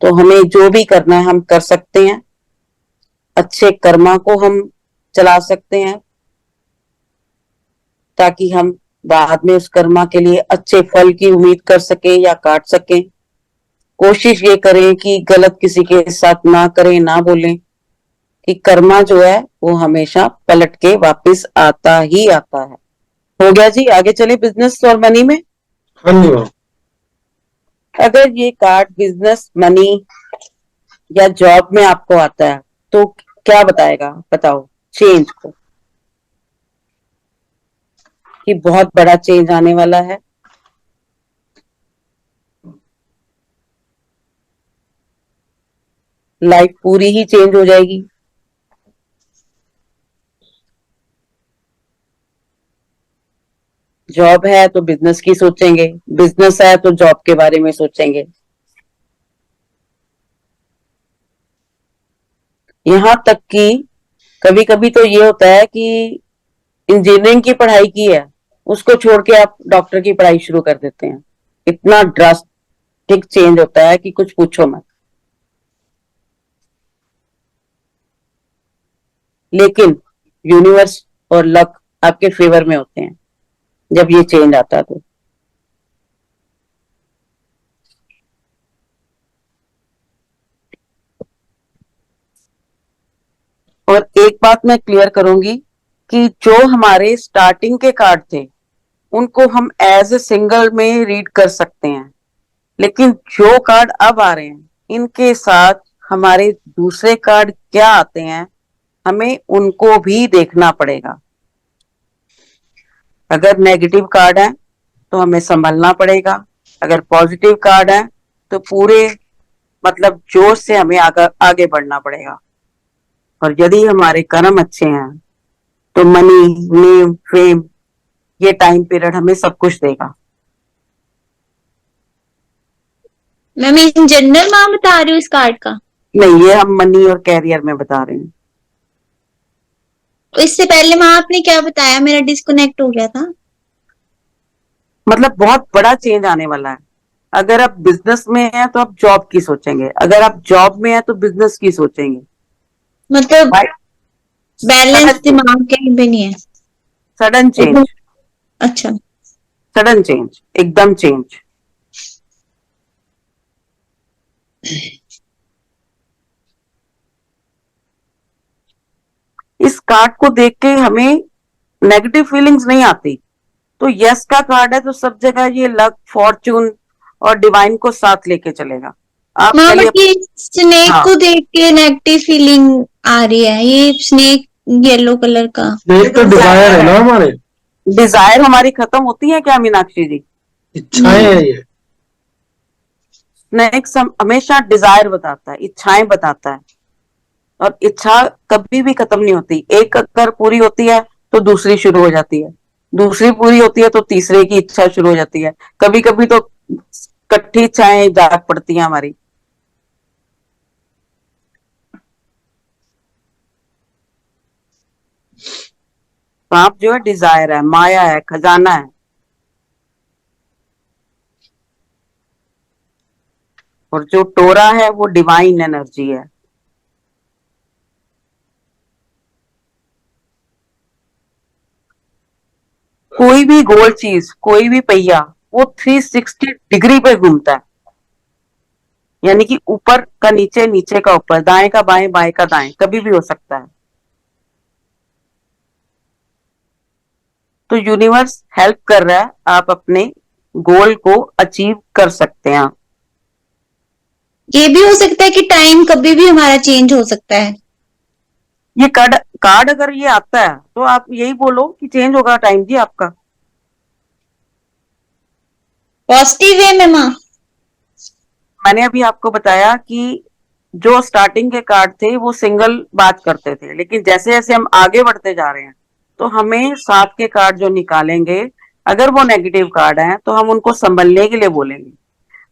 तो हमें जो भी करना है हम कर सकते हैं, अच्छे कर्मा को हम चला सकते हैं ताकि हम बाद में उस कर्मा के लिए अच्छे फल की उम्मीद कर सके या काट सकें। कोशिश ये करें कि गलत किसी के साथ ना करें, ना बोलें, कि कर्मा जो है वो हमेशा पलट के वापस आता ही आता है। हो गया जी, आगे चले बिजनेस और मनी में। हाँ जी मैम। अगर ये कार्ड बिजनेस, मनी या जॉब में आपको आता है तो क्या बताएगा, बताओ चेंज को, कि बहुत बड़ा चेंज आने वाला है। लाइफ पूरी ही चेंज हो जाएगी। जॉब है तो बिजनेस की सोचेंगे, बिजनेस है तो जॉब के बारे में सोचेंगे। यहां तक कि कभी कभी तो ये होता है कि इंजीनियरिंग की पढ़ाई की है उसको छोड़ के आप डॉक्टर की पढ़ाई शुरू कर देते हैं। इतना ड्रास्टिक चेंज होता है कि कुछ पूछो मत। लेकिन यूनिवर्स और लक आपके फेवर में होते हैं जब ये चेंज आता है। तो और एक बात मैं क्लियर करूंगी कि जो हमारे स्टार्टिंग के कार्ड थे उनको हम एज ए सिंगल में रीड कर सकते हैं, लेकिन जो कार्ड अब आ रहे हैं इनके साथ हमारे दूसरे कार्ड क्या आते हैं हमें उनको भी देखना पड़ेगा। अगर नेगेटिव कार्ड है तो हमें संभलना पड़ेगा, अगर पॉजिटिव कार्ड है तो पूरे मतलब जोश से हमें आगे बढ़ना पड़ेगा। और यदि हमारे कर्म अच्छे हैं तो मनी, नेम, फेम, ये टाइम पीरियड हमें सब कुछ देगा। मैम इन जनरल माँ बता रही हूँ इस कार्ड का? नहीं, ये हम मनी और कैरियर में बता रहे हैं। तो इससे पहले माँ आपने क्या बताया? मेरा डिस्कनेक्ट हो गया था। मतलब बहुत बड़ा चेंज आने वाला है। अगर आप बिजनेस में हैं तो आप जॉब की सोचेंगे, अगर आप जॉब में हैं तो बिजनेस की सोचेंगे। मतलब बैलेंस सडन दिमाग कहीं पे नहीं है। चेंज, अच्छा, सडन चेंज, एकदम चेंज। इस कार्ड को देख के हमें नेगेटिव फीलिंग्स नहीं आती। तो यस का कार्ड है तो सब जगह ये लक, फॉर्चून और डिवाइन को साथ लेके चलेगा। आप माँ चलिए। बट ये स्नेक हाँ, को देख के नेगेटिव फीलिंग आ रही है। ये स्नेक येलो कलर का। एक तो डिजायर है ना हमारे, डिजायर हमारी खत्म होती है क्या मीनाक्षी जी? इच्छाएं हैं ये। नेक्स्ट हमेशा डिजायर बताता है, इच्छाएं बताता है, और इच्छा कभी भी खत्म नहीं होती। एक अगर पूरी होती है तो दूसरी शुरू हो जाती है, दूसरी पूरी होती है तो तीसरे की इच्छा शुरू हो जाती है। कभी कभी तो इकट्ठी इच्छाएं जाग पड़ती हैं हमारी। सांप जो है डिजायर है, माया है, खजाना है। और जो टोरा है वो डिवाइन एनर्जी है। कोई भी गोल चीज, कोई भी पहिया, वो 360 डिग्री पे घूमता है। यानी कि ऊपर का नीचे, नीचे का ऊपर, दाएं का बाएं, बाएं का दाएं, कभी भी हो सकता है। तो यूनिवर्स हेल्प कर रहा है, आप अपने गोल को अचीव कर सकते हैं। ये भी हो सकता है कि टाइम कभी भी हमारा चेंज हो सकता है। ये कार्ड कार्ड अगर ये आता है तो आप यही बोलो कि चेंज होगा टाइम जी आपका। पॉजिटिव वे में माँ। मैंने अभी आपको बताया कि जो स्टार्टिंग के कार्ड थे वो सिंगल बात करते थे, लेकिन जैसे जैसे हम आगे बढ़ते जा रहे हैं तो हमें साथ के कार्ड जो निकालेंगे, अगर वो नेगेटिव कार्ड हैं तो हम उनको संभलने के लिए बोलेंगे।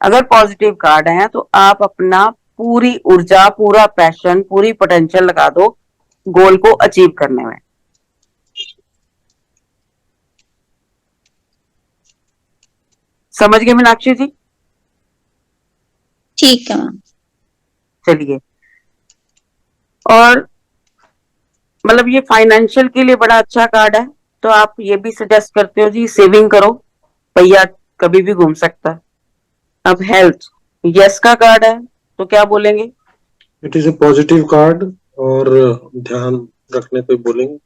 अगर पॉजिटिव कार्ड हैं तो आप अपना पूरी ऊर्जा, पूरा पैशन, पूरी पोटेंशियल लगा दो गोल को अचीव करने में। समझ गए मीनाक्षी जी? ठीक है मैम। चलिए, और मतलब ये फाइनेंशियल के लिए बड़ा अच्छा कार्ड है, तो आप ये भी सजेस्ट करते हो जी सेविंग करो, पहिया कभी भी घूम सकता है। अब हेल्थ, यस का कार्ड है तो क्या बोलेंगे? It is a positive card और ध्यान रखने को बोलेंगे,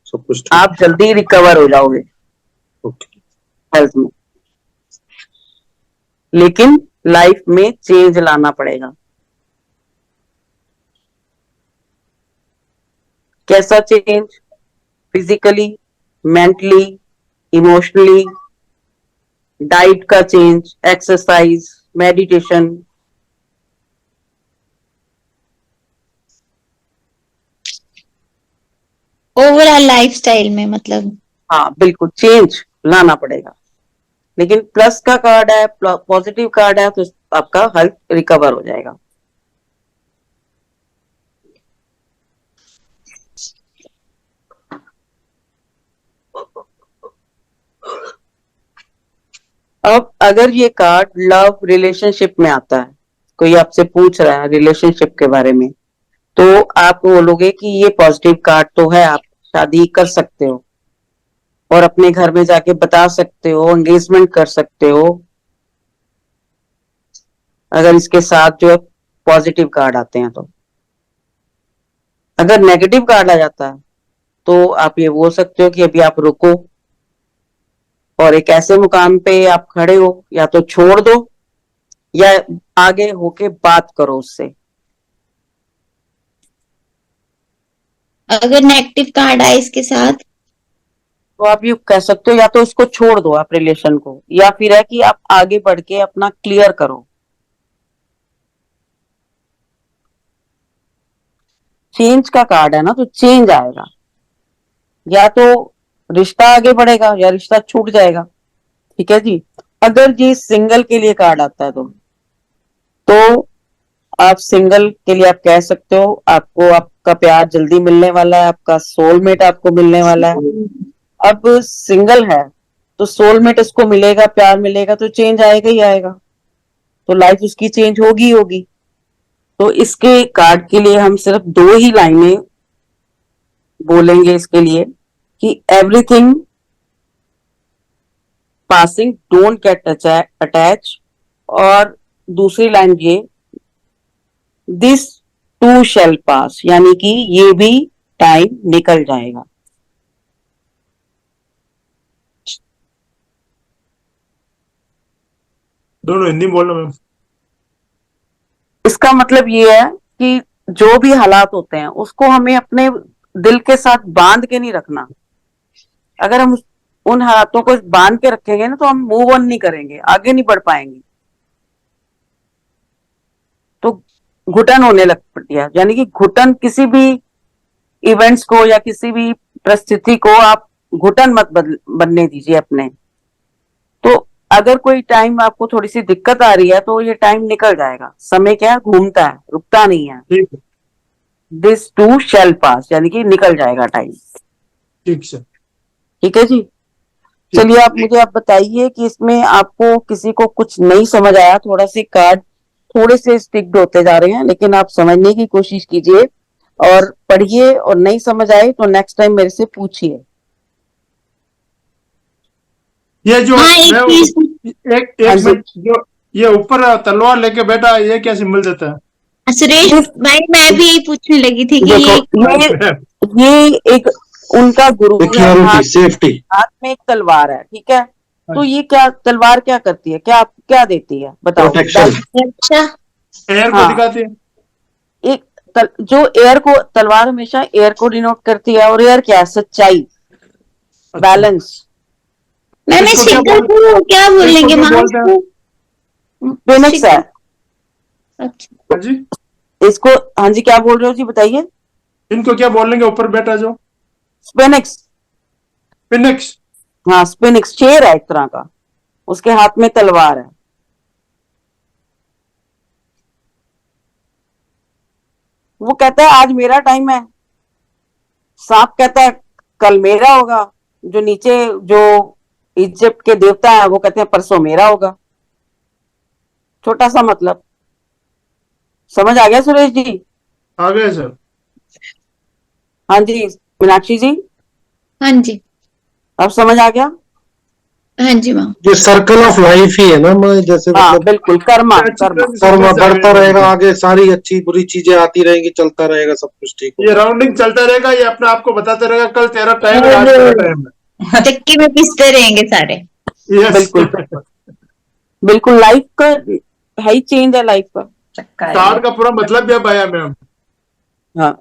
सब कुछ ठीक। आप जल्दी रिकवर हो जाओगे ओके। हेल्थ में, लेकिन लाइफ में चेंज लाना पड़ेगा। कैसा change? Physically, mentally, emotionally, diet का change, exercise, meditation. Overall lifestyle में मतलब। हाँ बिल्कुल, चेंज लाना पड़ेगा। लेकिन प्लस का कार्ड है, पॉजिटिव कार्ड है, तो आपका हेल्थ रिकवर हो जाएगा। अब अगर ये कार्ड लव रिलेशनशिप में आता है, कोई आपसे पूछ रहा है रिलेशनशिप के बारे में, तो आप बोलोगे कि ये पॉजिटिव कार्ड तो है, आप शादी कर सकते हो और अपने घर में जाके बता सकते हो, एंगेजमेंट कर सकते हो, अगर इसके साथ जो है पॉजिटिव कार्ड आते हैं। तो अगर नेगेटिव कार्ड आ जाता है तो आप ये बोल सकते हो कि अभी आप रुको, और एक ऐसे मुकाम पे आप खड़े हो, या तो छोड़ दो या आगे होके बात करो उससे। अगर नेगेटिव कार्ड आए इसके साथ तो आप ये कह सकते हो या तो इसको छोड़ दो आप रिलेशन को, या फिर है कि आप आगे बढ़ के अपना क्लियर करो। चेंज का कार्ड है ना, तो चेंज आएगा, या तो रिश्ता आगे बढ़ेगा या रिश्ता छूट जाएगा। ठीक है जी। अगर जी सिंगल के लिए कार्ड आता है तो आप सिंगल के लिए आप कह सकते हो आपको आपका प्यार जल्दी मिलने वाला है, आपका सोलमेट आपको मिलने वाला है। अब सिंगल है तो सोलमेट इसको मिलेगा, प्यार मिलेगा, तो चेंज आएगा ही आएगा, तो लाइफ उसकी चेंज होगी ही होगी। तो इसके कार्ड के लिए हम सिर्फ 2 ही लाइनें बोलेंगे इसके लिए कि everything passing don't get attach, और दूसरी लाइन ये दिस टू शैल पास, यानी कि ये भी टाइम निकल जाएगा। दोनों हिंदी में बोलो मैम। इसका मतलब ये है कि जो भी हालात होते हैं उसको हमें अपने दिल के साथ बांध के नहीं रखना। अगर हम उन हालातों को बांध के रखेंगे ना तो हम मूव ऑन नहीं करेंगे, आगे नहीं बढ़ पाएंगे, तो घुटन होने लग पड़ती है। यानी कि घुटन, किसी भी इवेंट्स को या किसी भी परिस्थिति को आप घुटन मत बनने दीजिए अपने। तो अगर कोई टाइम आपको थोड़ी सी दिक्कत आ रही है तो ये टाइम निकल जाएगा। समय क्या है, घूमता है, रुकता नहीं है। ठीक है, दिस टू शैल पास, यानी कि निकल जाएगा टाइम। ठीक सर। ठीक है जी। चलिए आप मुझे आप बताइए कि इसमें आपको किसी को कुछ नहीं समझ आया, थोड़ा सी कार्ड थोड़े से स्टिक्ड होते जा रहे हैं, लेकिन आप समझने की कोशिश कीजिए और पढ़िए, और नहीं समझ आए तो नेक्स्ट टाइम मेरे से पूछिए। ये जो हाँ, एक मैं चीज एक हाँ एक जी। मिनट, जो ये ऊपर तलवार लेके बैठा है, ये क्या सिंबल देता है? सुरेश भाई, मैं भी यही पूछने लगी थी कि देखो ये एक उनका गुरु है, सिक्योरिटी, हाथ सेफ्टी। में एक तलवार है, ठीक है। तो ये क्या तलवार क्या करती है, क्या देती है बताओ? प्रोटेक्शन। अच्छा, एयर को हाँ। दिखाती है। जो एयर को, तलवार हमेशा एयर को डिनोट करती है, और एयर क्या है? सच्चाई, बैलेंस। मैम इसको इस क्या फिगर को क्या बोलेंगे क्या माँ? बोलते हैं? फिनिक्स है अच्छा, हाँ जी, इसको। हाँ जी, क्या बोल रहे हो जी, बताइए। इनको क्या बोलेंगे ऊपर बैठा जो? स्पिनिक्स। फिनिक्स। हाँ, स्पिनिक्स शेर है एक तरह का, उसके हाथ में तलवार है। वो कहता है आज मेरा टाइम है, सांप कहता है कल मेरा होगा, जो नीचे जो इजिप्ट के देवता है वो कहते हैं परसों मेरा होगा। छोटा सा मतलब, समझ आ गया सुरेश जी? आ गए सर। हाँ जी मीनाक्षी जी, हाँ जी, अब समझ आ गया? हाँ जी माँ। ये सर्कल ऑफ लाइफ ही है ना माँ, जैसे हाँ मतलब बिल्कुल, कर्मा कर्मा। कर्म बढ़ता रहेगा, आगे सारी अच्छी बुरी चीजें आती रहेंगी, चलता रहेगा, सब कुछ ठीक ये होगा। राउंडिंग चलता रहेगा, ये अपने आप को बताते रहेगा कल तेरा टाइम है, आज तेरा टाइम है। चक्की में पिसते रहेंगे सारे। यस। बिल्कुल बिल्कुल, लाइफ का है ही चेंज है, लाइफ का। चक्का है कार्ड ये। का पूरा मतलब भी अब आया मैम। हाँ,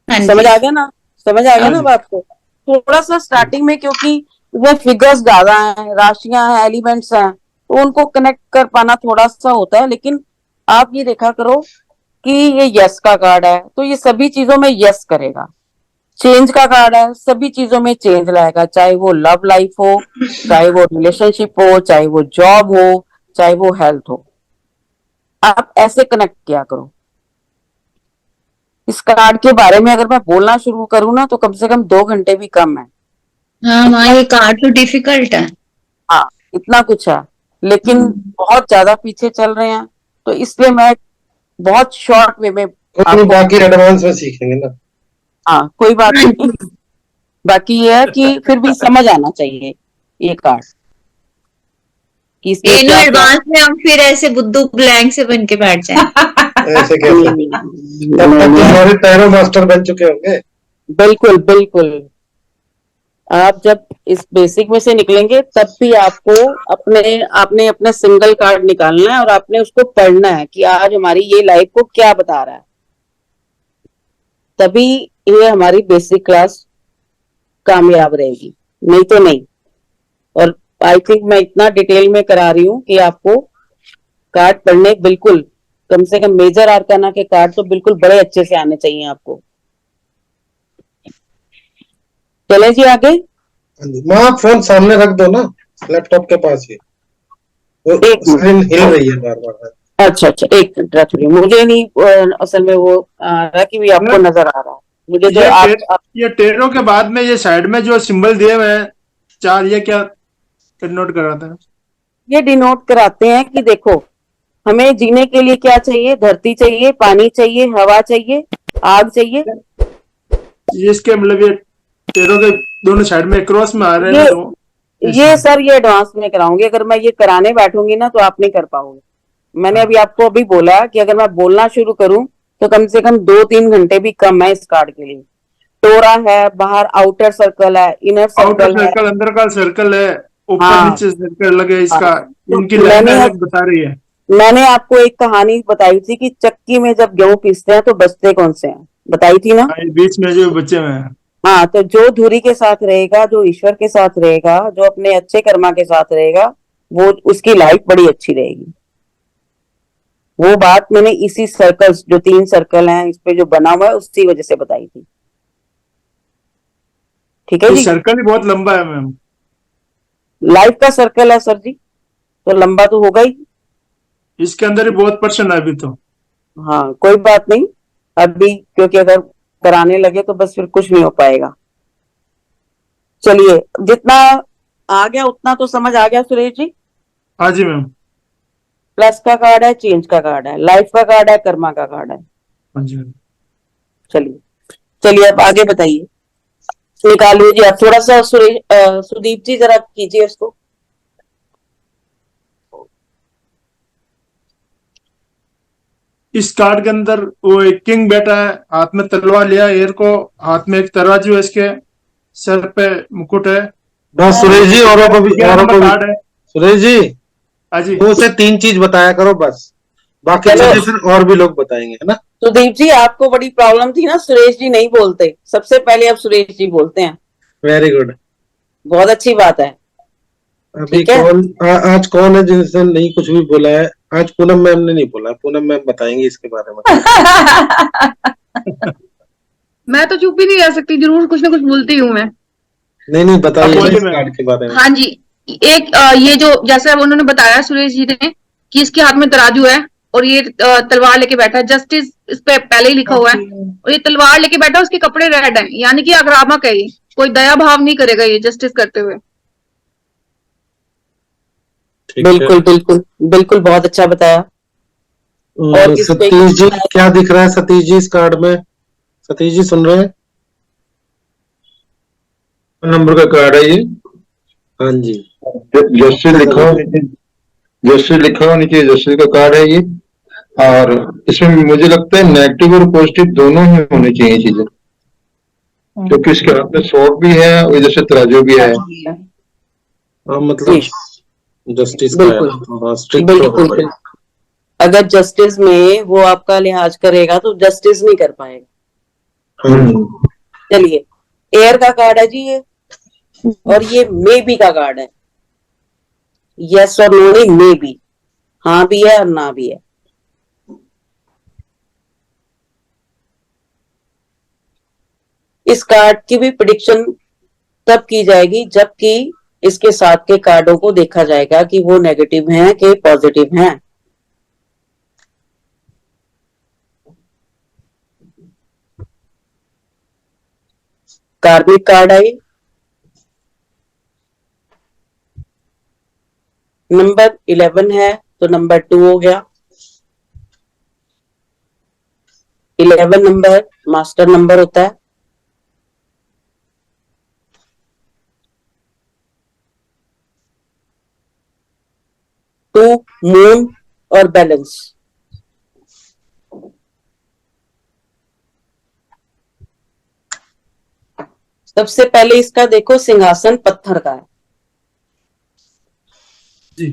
हाँ समझ जी, आ गया ना? समझ आ गया ना हाँ जी। बात को? थोड़ा सा स्टार्टिंग में, क्योंकि वो फिगर्स ज्यादा हैं, राशियां हैं, एलिमेंट्स हैं, तो उनको कनेक्ट कर पाना थोड़ा सा होता है। लेकिन आप ये देखा करो कि ये यस का कार्ड है, तो ये सभी चीजों में यस करेगा। चेंज का कार्ड है, सभी चीजों में चेंज लाएगा, चाहे वो लव लाइफ हो, चाहे वो रिलेशनशिप हो, चाहे वो जॉब हो, चाहे वो हेल्थ हो। आप ऐसे कनेक्ट किया करो। इस कार्ड के बारे में अगर मैं बोलना शुरू करूँ ना तो कम से कम 2 घंटे भी कम है। हाँ माँ, ये कार्ड तो डिफिकल्ट है। हाँ, इतना कुछ है, लेकिन बहुत ज्यादा पीछे चल रहे हैं, तो इसलिए मैं बहुत शॉर्ट वे में अपनी बाकी एडवांस में सीखेंगे ना। हाँ कोई बात नहीं। बाकी ये है कि फिर भी समझ आना चाहिए ये कार्ड कि इसमें नो क्या क्या। एडवांस में हम फिर ऐसे बुद्धू ब्लैंक से बन के बैठ जाए। ऐसे कैसे? तब तक तो सारे टैरो मास्टर बन चुके होंगे। बिल्कुल बिल्कुल, आप जब इस बेसिक में से निकलेंगे तब भी आपको आपने अपना सिंगल कार्ड निकालना है और आपने उसको पढ़ना है कि आज हमारी ये लाइफ को क्या बता रहा है, तभी ये हमारी बेसिक क्लास कामयाब रहेगी, नहीं तो नहीं। और आई थिंक मैं इतना डिटेल में करा रही हूँ कि आपको कार्ड पढ़ने बिल्कुल, कम से कम मेजर आर्काना के कार्ड तो बिल्कुल बड़े अच्छे से आने चाहिए आपको। चले जी आगे। हाँ जी माँ, आप फोन सामने रख दो ना, लैपटॉप के पास ही। वो एक मिनट। स्क्रीन हिल रही है बार बार। अच्छा अच्छा, एक मिनट रख रही हूँ, मुझे नहीं असल में वो आ रहा कि भी आपको नजर आ रहा है, मुझे तो आप ये टेरो के बाद में ये साइड में जो सिंबल दिए हुए हैं 4, ये क्या? नोट कराते हैं? ये डिनोट कराते हैं कि देखो, हमें जीने के लिए क्या चाहिए? धरती चाहिए, पानी चाहिए, हवा चाहिए, आग चाहिए। ये इसके मतलब ये पैरों के दोनों साइड में क्रॉस में आ रहे हैं ना, तो ये सर ये एडवांस में कराऊंगी। अगर मैं ये कराने बैठूंगी ना तो आप नहीं कर पाओगे। मैंने अभी आपको अभी बोला कि अगर मैं बोलना शुरू करूं तो कम से कम 2-3 घंटे भी कम है इस कार्ड के लिए। टोरा है, बाहर आउटर सर्कल है, इनर आउटर सर्कल है। सर्कल, अंदर का सर्कल है, ऊपर हाँ नीचे सर्कल लगे इसका। हाँ। तो इनकी लाइन अलग बता रही है। मैंने आपको एक कहानी बताई थी कि चक्की में जब गेहूं पीसते हैं तो बचते कौन से हैं, बताई थी ना। ये बीच में जो बच्चे में है। हाँ, तो जो धुरी के साथ रहेगा, जो ईश्वर के साथ रहेगा, जो अपने अच्छे कर्मा के साथ रहेगा, वो उसकी लाइफ बड़ी अच्छी रहेगी। वो बात मैंने इसी सर्कल्स, जो 3 सर्कल हैं इस पे जो बना हुआ है, उसी वजह से बताई थी। ठीक है ये जी। सर्कल ही बहुत लंबा है मैम। लाइफ का सर्कल है सर जी, तो लंबा तो होगा ही। इसके अंदर ही बहुत पर्सन है अभी तो। हाँ, कोई बात नहीं अभी, क्योंकि अगर कराने लगे तो बस फिर कुछ नहीं हो पाएगा। चलिए, जितना आ गया उतना तो समझ आ गया सुरेश जी। हाँ जी मैम। प्लस का कार्ड है, चेंज का कार्ड है, लाइफ का कार्ड है, कर्मा का कार्ड है। हाँ जी मैम। चलिए चलिए, अब आगे बताइए, निकालिए जी आप थोड़ा सा। सुदीप जी जरा कीजिए उसको। इस कार्ड के अंदर वो एक किंग बैठा है, हाथ में तलवार लिया है, एयर को, हाथ में एक तराजू है, इसके सर पे मुकुट है। बस सुरेश जी, औरों को भी, 11 औरों को नंबर भी। कार्ड है। सुरेश जी, हाँ जी। 2 से 3 चीज बताया करो बस, बाकी चलो। चीजें फिर और भी लोग बताएंगे, है ना। सुदीप जी, आपको बड़ी प्रॉब्लम थी ना, सुरेश जी नहीं बोलते, सबसे पहले अब सुरेश जी बोलते हैं। Very good. बहुत अच्छी बात है। अभी ठीक है। आज कौन है जिसने नहीं कुछ भी बोला है? आज पूनम मैम ने नहीं बोला, पूनम मैम बताएंगे इसके बारे में। मैं तो चुप ही नहीं रह सकती, जरूर कुछ ना कुछ बोलती हूँ मैं। नहीं नहीं, बताइए बोलिए इस मैम। कार्ड के बारे में। हाँ जी, एक ये जो जैसे अब उन्होंने बताया सुरेश जी ने कि इसके हाथ में तराजू है और ये तलवार लेके बैठा है, जस्टिस इस पे पहले ही लिखा हुआ है, और ये तलवार लेके बैठा है, उसके कपड़े रेड हैं, यानी कि आक्रामक है ये, कोई दया भाव नहीं करेगा ये जस्टिस करते हुए। ठीक है। बिल्कुल बिल्कुल बिल्कुल, बहुत अच्छा बताया। और किसको सतीश जी, क्या दिख रहा है सतीश जी इस कार्ड में? सतीश जी सुन रहे हैं? नंबर का कार्ड है ये। हाँ जी। जस्टिस लिखा हो, जस्टिस लिखा हो नीचे, जस्टिस का कार्ड है ये। और इसमें मुझे लगता है नेगेटिव और पॉजिटिव दोनों ही होने चाहिए चीजें, क्योंकि इसके हाथ में स्वॉर्ड भी है और इधर से तराजू भी है। हाँ, मतलब जस्टिस का है बिल्कुल तो हाँ, स्ट्रिक्ट तो बिल्कुल होगा ही। अगर जस्टिस में वो आपका लिहाज करेगा तो जस्टिस नहीं कर पाएगा। चलिए, एयर का कार्ड है जी ये, और ये मे बी का कार्ड है। यस और नो नहीं, मे बी, हाँ भी है और ना भी है। इस कार्ड की भी प्रिडिक्शन तब की जाएगी जबकि इसके साथ के कार्डों को देखा जाएगा कि वो नेगेटिव हैं कि पॉजिटिव हैं। कार्मिक कार्ड है ये। नंबर 11 है तो नंबर 2 हो गया। 11 नंबर मास्टर नंबर होता है। टू मून और बैलेंस। सबसे पहले इसका देखो, सिंहासन पत्थर का है जी।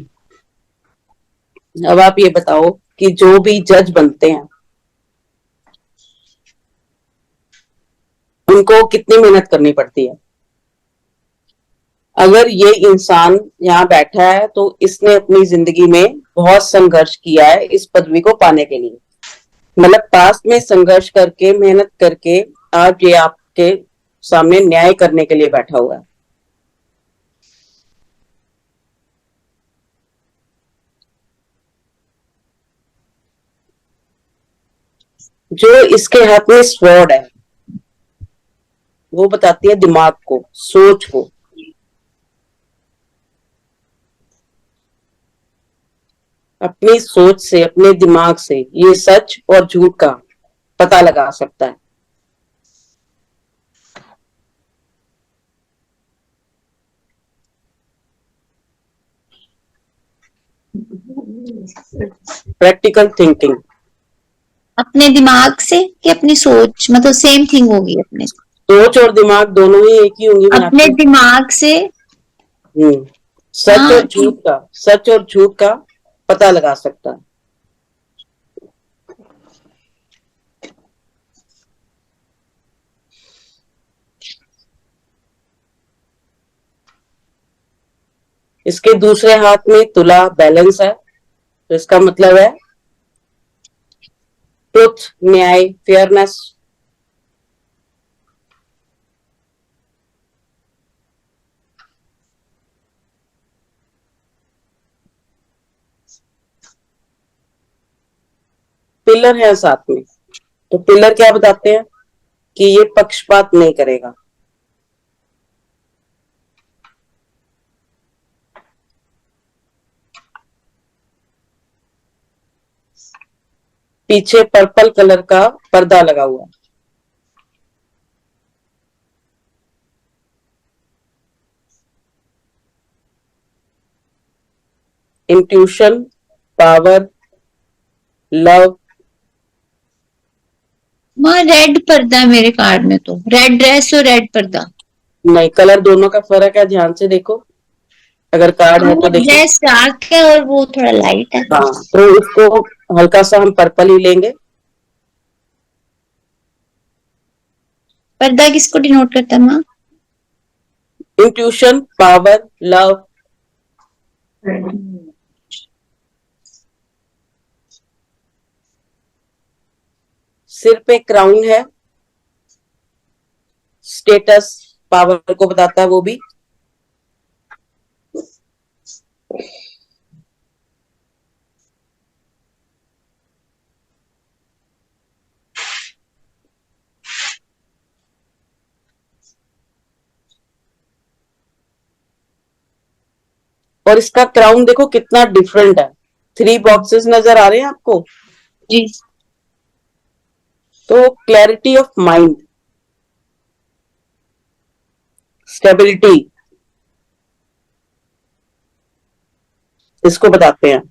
अब आप ये बताओ कि जो भी जज बनते हैं उनको कितनी मेहनत करनी पड़ती है। अगर ये इंसान यहाँ बैठा है तो इसने अपनी जिंदगी में बहुत संघर्ष किया है इस पदवी को पाने के लिए, मतलब पास्ट में संघर्ष करके, मेहनत करके आज ये आपके सामने न्याय करने के लिए बैठा हुआ है। जो इसके हाथ में स्वॉर्ड है वो बताती है दिमाग को, सोच को। अपनी सोच से, अपने दिमाग से ये सच और झूठ का पता लगा सकता है। Practical thinking. अपने दिमाग से कि अपनी सोच, मतलब सेम थिंग होगी अपने? सोच और दिमाग दोनों ही एक ही होंगी अपने मीनाक्षी। दिमाग से। सच हाँ, और झूठ का, सच और झूठ का पता लगा सकता है। इसके दूसरे हाथ में तुला बैलेंस है, तो इसका मतलब है ट्रुथ, न्याय, फेयरनेस। पिलर है साथ में, तो पिलर क्या बताते हैं कि ये पक्षपात नहीं करेगा। पीछे पर्पल कलर का पर्दा लगा हुआ है। Intuition, power, love. वहाँ रेड पर्दा है मेरे कार्ड में, तो रेड ड्रेस और रेड पर्दा। नहीं, कलर दोनों का फर्क है, ध्यान से देखो। अगर कार्ड है तो देखो। ड्रेस डार्क है और वो थोड़ा लाइट है। हाँ, तो उसको हल्का सा हम पर्पल ही लेंगे। पर्दा किसको डिनोट करता है माँ? Intuition, power, love. सिर पे क्राउन है, स्टेटस, पावर को बताता है वो भी। और इसका क्राउन देखो कितना डिफरेंट है। 3 बॉक्सेस नजर आ रहे हैं आपको? जी। तो क्लैरिटी ऑफ माइंड, स्टेबिलिटी, इसको बताते हैं।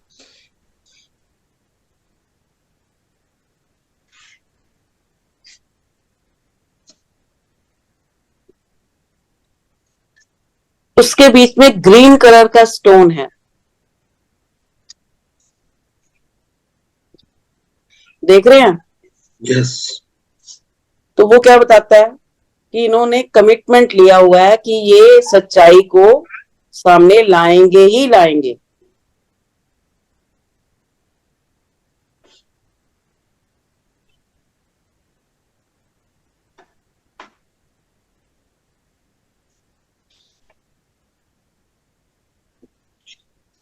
उसके बीच में ग्रीन कलर का स्टोन है, देख रहे हैं? यस। तो वो क्या बताता है कि इन्होंने कमिटमेंट लिया हुआ है कि ये सच्चाई को सामने लाएंगे ही लाएंगे।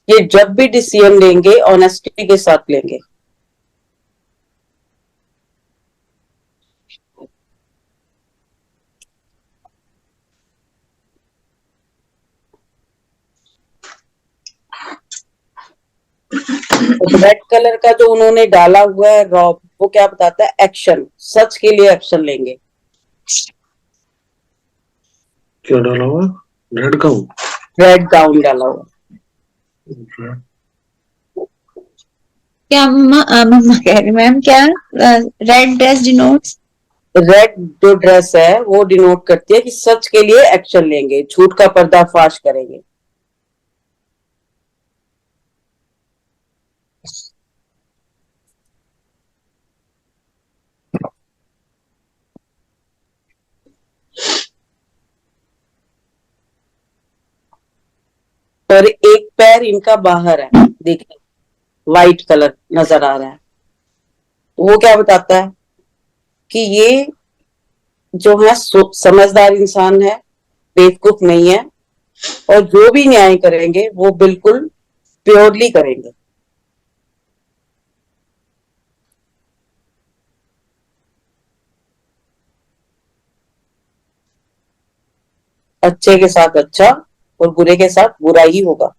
ये जब भी डिसीजन लेंगे ऑनेस्टी के साथ लेंगे। रेड कलर का जो उन्होंने डाला हुआ है रॉब, वो क्या बताता है? एक्शन, सच के लिए एक्शन लेंगे। क्या डाला हुआ? Red gown. रेड गाउन डाला हुआ। क्या मम्मा कह रही मैम, क्या रेड ड्रेस डिनोट्स? रेड जो ड्रेस है वो डिनोट करती है कि सच के लिए एक्शन लेंगे, झूठ का पर्दाफाश करेंगे। और एक पैर इनका बाहर है, देखिए व्हाइट कलर नजर आ रहा है। वो क्या बताता है कि ये जो है समझदार इंसान है, बेवकूफ नहीं है, और जो भी न्याय करेंगे वो बिल्कुल प्योरली करेंगे। अच्छे के साथ अच्छा और बुरे के साथ बुरा ही होगा।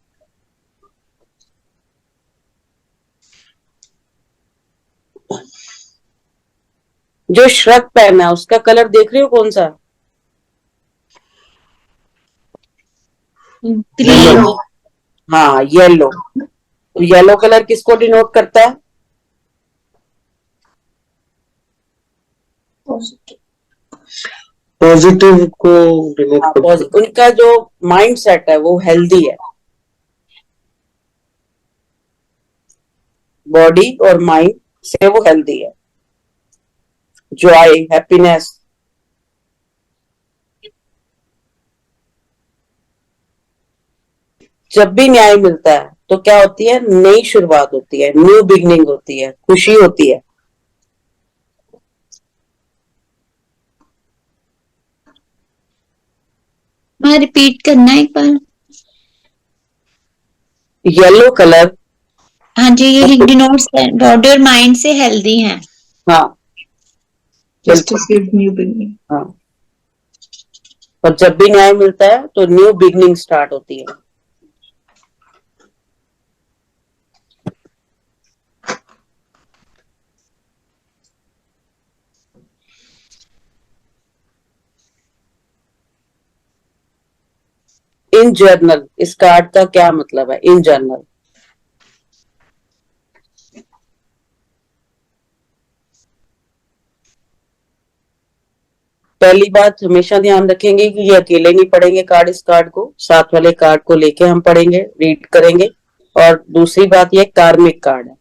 जो श्रग पेन है उसका कलर देख रही हो कौन सा? ग्रीन। हाँ, येलो। तो येलो कलर किसको डिनोट करता है? पॉजिटिव को डिनोट हाँ, करता है। उनका जो माइंड सेट है वो हेल्दी है, बॉडी और माइंड से वो हेल्दी है, जॉय, हैप्पीनेस। जब भी न्याय मिलता है तो क्या होती है? नई शुरुआत होती है, न्यू बिगनिंग होती है, खुशी होती है। हाँ, रिपीट करना एक बार। येलो कलर, हाँ जी, ये डिनोट्स बॉडी और माइंड से हेल्दी हैं। हाँ जस्टिस न्यू बिगिनिंग। हाँ, और जब भी न्याय मिलता है तो न्यू बिगनिंग स्टार्ट होती है। इन जर्नल, इस कार्ड का क्या मतलब है? इन जर्नल, पहली बात हमेशा ध्यान रखेंगे कि ये अकेले नहीं पढ़ेंगे कार्ड, इस कार्ड को साथ वाले कार्ड को लेके हम पढ़ेंगे, रीड करेंगे। और दूसरी बात, ये कार्मिक कार्ड है।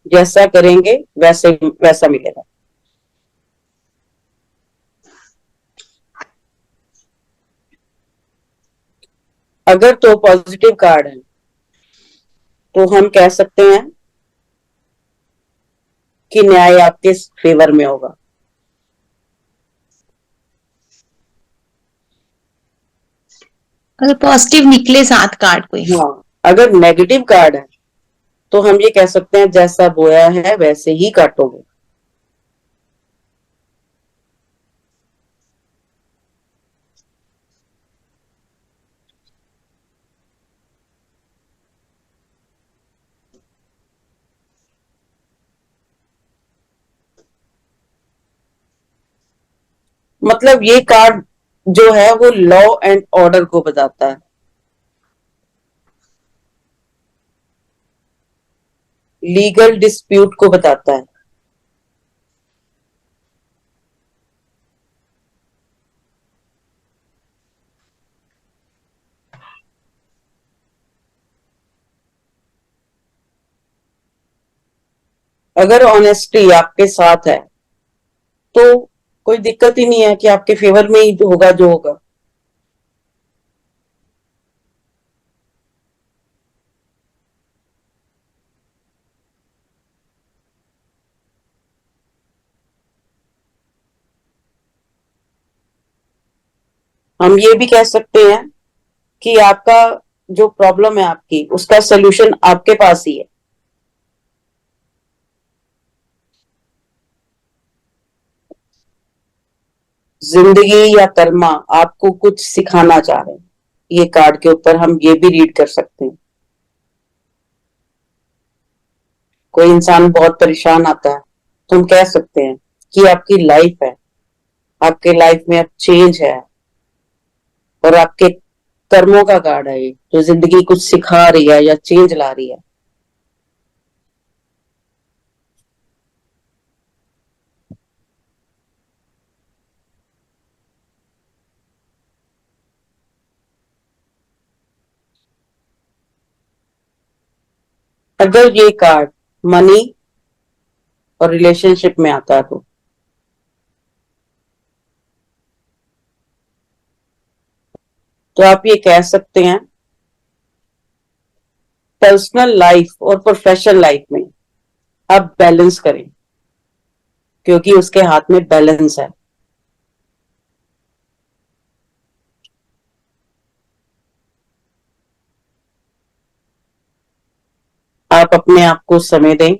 जैसा करेंगे वैसे वैसा मिलेगा। अगर तो पॉजिटिव कार्ड है तो हम कह सकते हैं कि न्याय आपके फेवर में होगा। अगर पॉजिटिव निकले साथ कार्ड कोई। हाँ, अगर नेगेटिव कार्ड है तो हम ये कह सकते हैं जैसा बोया है वैसे ही काटोगे। मतलब ये कार्ड जो है वो लॉ एंड ऑर्डर को बताता है, लीगल डिस्प्यूट को बताता है। अगर ऑनेस्टी आपके साथ है तो कोई दिक्कत ही नहीं है कि आपके फेवर में ही होगा जो होगा। हम ये भी कह सकते हैं कि आपका जो प्रॉब्लम है आपकी, उसका सोल्यूशन आपके पास ही है। जिंदगी या कर्मा आपको कुछ सिखाना चाह रहे हैं, ये कार्ड के ऊपर हम ये भी रीड कर सकते हैं। कोई इंसान बहुत परेशान आता है तो हम कह सकते हैं कि आपकी लाइफ है, आपके लाइफ में अब चेंज है, और आपके कर्मों का कार्ड है ये, जो जिंदगी कुछ सिखा रही है या चेंज ला रही है। अगर ये कार्ड मनी और रिलेशनशिप में आता है तो आप ये कह सकते हैं पर्सनल लाइफ और प्रोफेशनल लाइफ में आप बैलेंस करें, क्योंकि उसके हाथ में बैलेंस है। आप अपने आप को समय दें,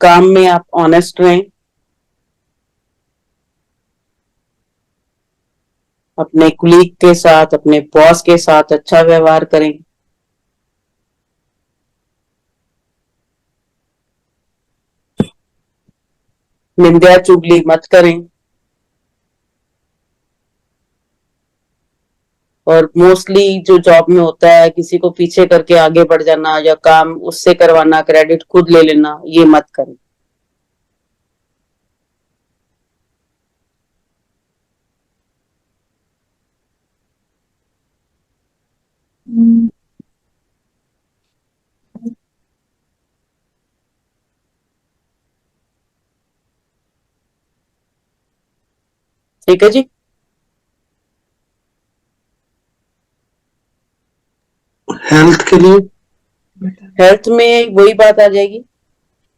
काम में आप ऑनेस्ट रहें, अपने कुलीग के साथ, अपने बॉस के साथ अच्छा व्यवहार करें। निंदा चुगली मत करें। और मोस्टली जो जॉब में होता है, किसी को पीछे करके आगे बढ़ जाना या काम उससे करवाना, क्रेडिट खुद ले लेना, ये मत करें। ठीक है जी। हेल्थ के लिए हेल्थ में वही बात आ जाएगी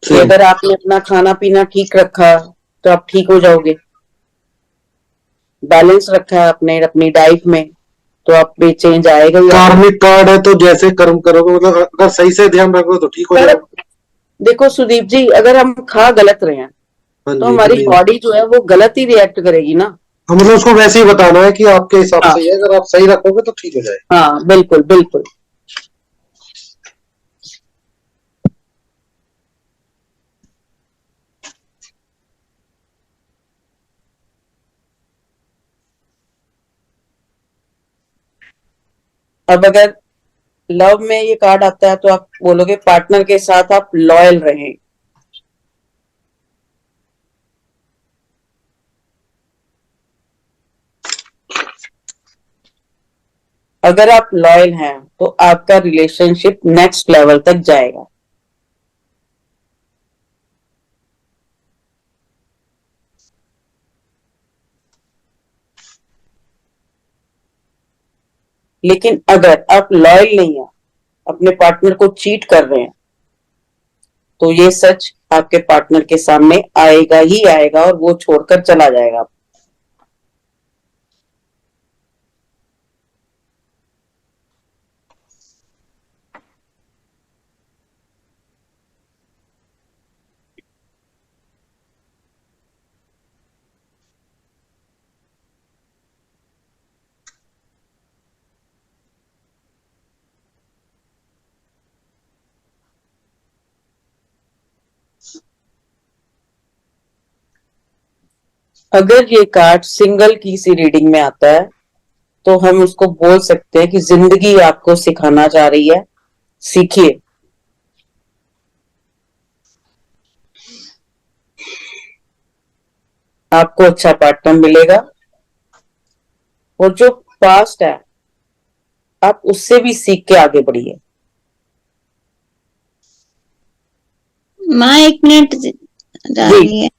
कि अगर आपने अपना खाना पीना ठीक रखा तो आप ठीक हो जाओगे। बैलेंस रखा है आपने अपनी डाइट में तो आप में चेंज आएगा ही आएगा। कार्मिक कार्ड है तो जैसे कर्म करोगे, मतलब अगर सही से ध्यान रखोगे तो ठीक हो जाएगा। देखो सुदीप जी, अगर हम खा गलत रहे हैं हाँ तो जी, हमारी बोलिए। बॉडी जो है वो गलत ही रिएक्ट करेगी ना। हाँ, मतलब उसको वैसे ही बताना है कि आपके हिसाब हाँ। से ही है, अगर आप सही रखोगे तो ठीक हो जाएगा। हाँ बिल्कुल बिल्कुल। अब अगर लव में ये कार्ड आता है तो आप बोलोगे पार्टनर के साथ आप लॉयल रहें। अगर आप लॉयल हैं तो आपका रिलेशनशिप नेक्स्ट लेवल तक जाएगा। लेकिन अगर आप लॉयल नहीं है, अपने पार्टनर को चीट कर रहे हैं, तो ये सच आपके पार्टनर के सामने आएगा ही आएगा और वो छोड़कर चला जाएगा। अगर ये कार्ड सिंगल की सी रीडिंग में आता है तो हम उसको बोल सकते हैं कि जिंदगी आपको सिखाना चाह रही है, सीखिए। आपको अच्छा पार्टनर मिलेगा और जो पास्ट है आप उससे भी सीख के आगे बढ़िए। माँ 1 मिनट जा रही है।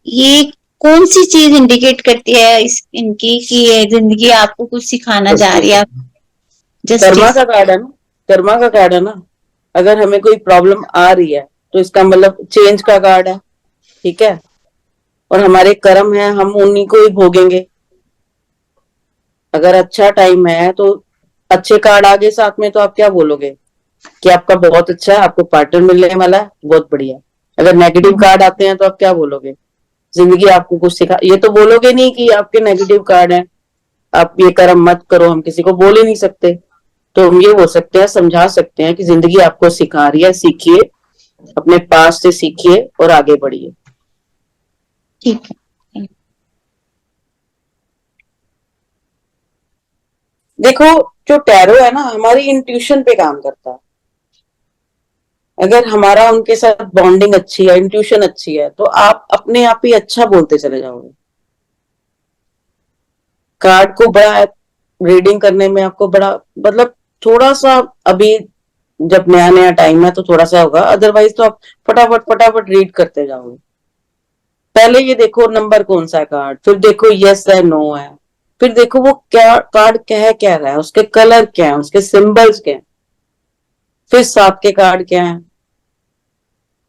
ये कौन सी चीज इंडिकेट करती है इनकी कि ये जिंदगी आपको कुछ सिखाना जा रही है? कर्मा का कार्ड है ना, कर्मा का कार्ड है ना। अगर हमें कोई प्रॉब्लम आ रही है तो इसका मतलब चेंज का कार्ड है, ठीक है। और हमारे कर्म है, हम उन्हीं को ही भोगेंगे। अगर अच्छा टाइम है तो अच्छे कार्ड आगे साथ में तो आप क्या बोलोगे कि आपका बहुत अच्छा है, आपको पार्टनर मिलने वाला है, बहुत बढ़िया। अगर नेगेटिव कार्ड आते हैं तो आप क्या बोलोगे, जिंदगी आपको कुछ सिखा। ये तो बोलोगे नहीं कि आपके नेगेटिव कार्ड है, आप ये कर्म मत करो। हम किसी को बोल ही नहीं सकते, तो हम ये बोल सकते हैं, समझा सकते हैं कि जिंदगी आपको सिखा रही है, सीखिए, अपने पास से सीखिए और आगे बढ़िए। ठीक है। देखो जो टैरो है ना, हमारी इंट्यूशन पे काम करता है। अगर हमारा उनके साथ बॉन्डिंग अच्छी है, इंट्यूशन अच्छी है, तो आप अपने आप ही अच्छा बोलते चले जाओगे। कार्ड को बड़ा रीडिंग करने में आपको बड़ा मतलब थोड़ा सा अभी जब नया नया टाइम है तो थोड़ा सा होगा, अदरवाइज तो आप फटाफट फटाफट रीड करते जाओगे। पहले ये देखो नंबर कौन सा है कार्ड, फिर देखो यस है नो है, फिर देखो वो क्या कार्ड कह रहा है, उसके कलर क्या है, उसके सिंबल्स क्या है, फिर 7 के कार्ड क्या है,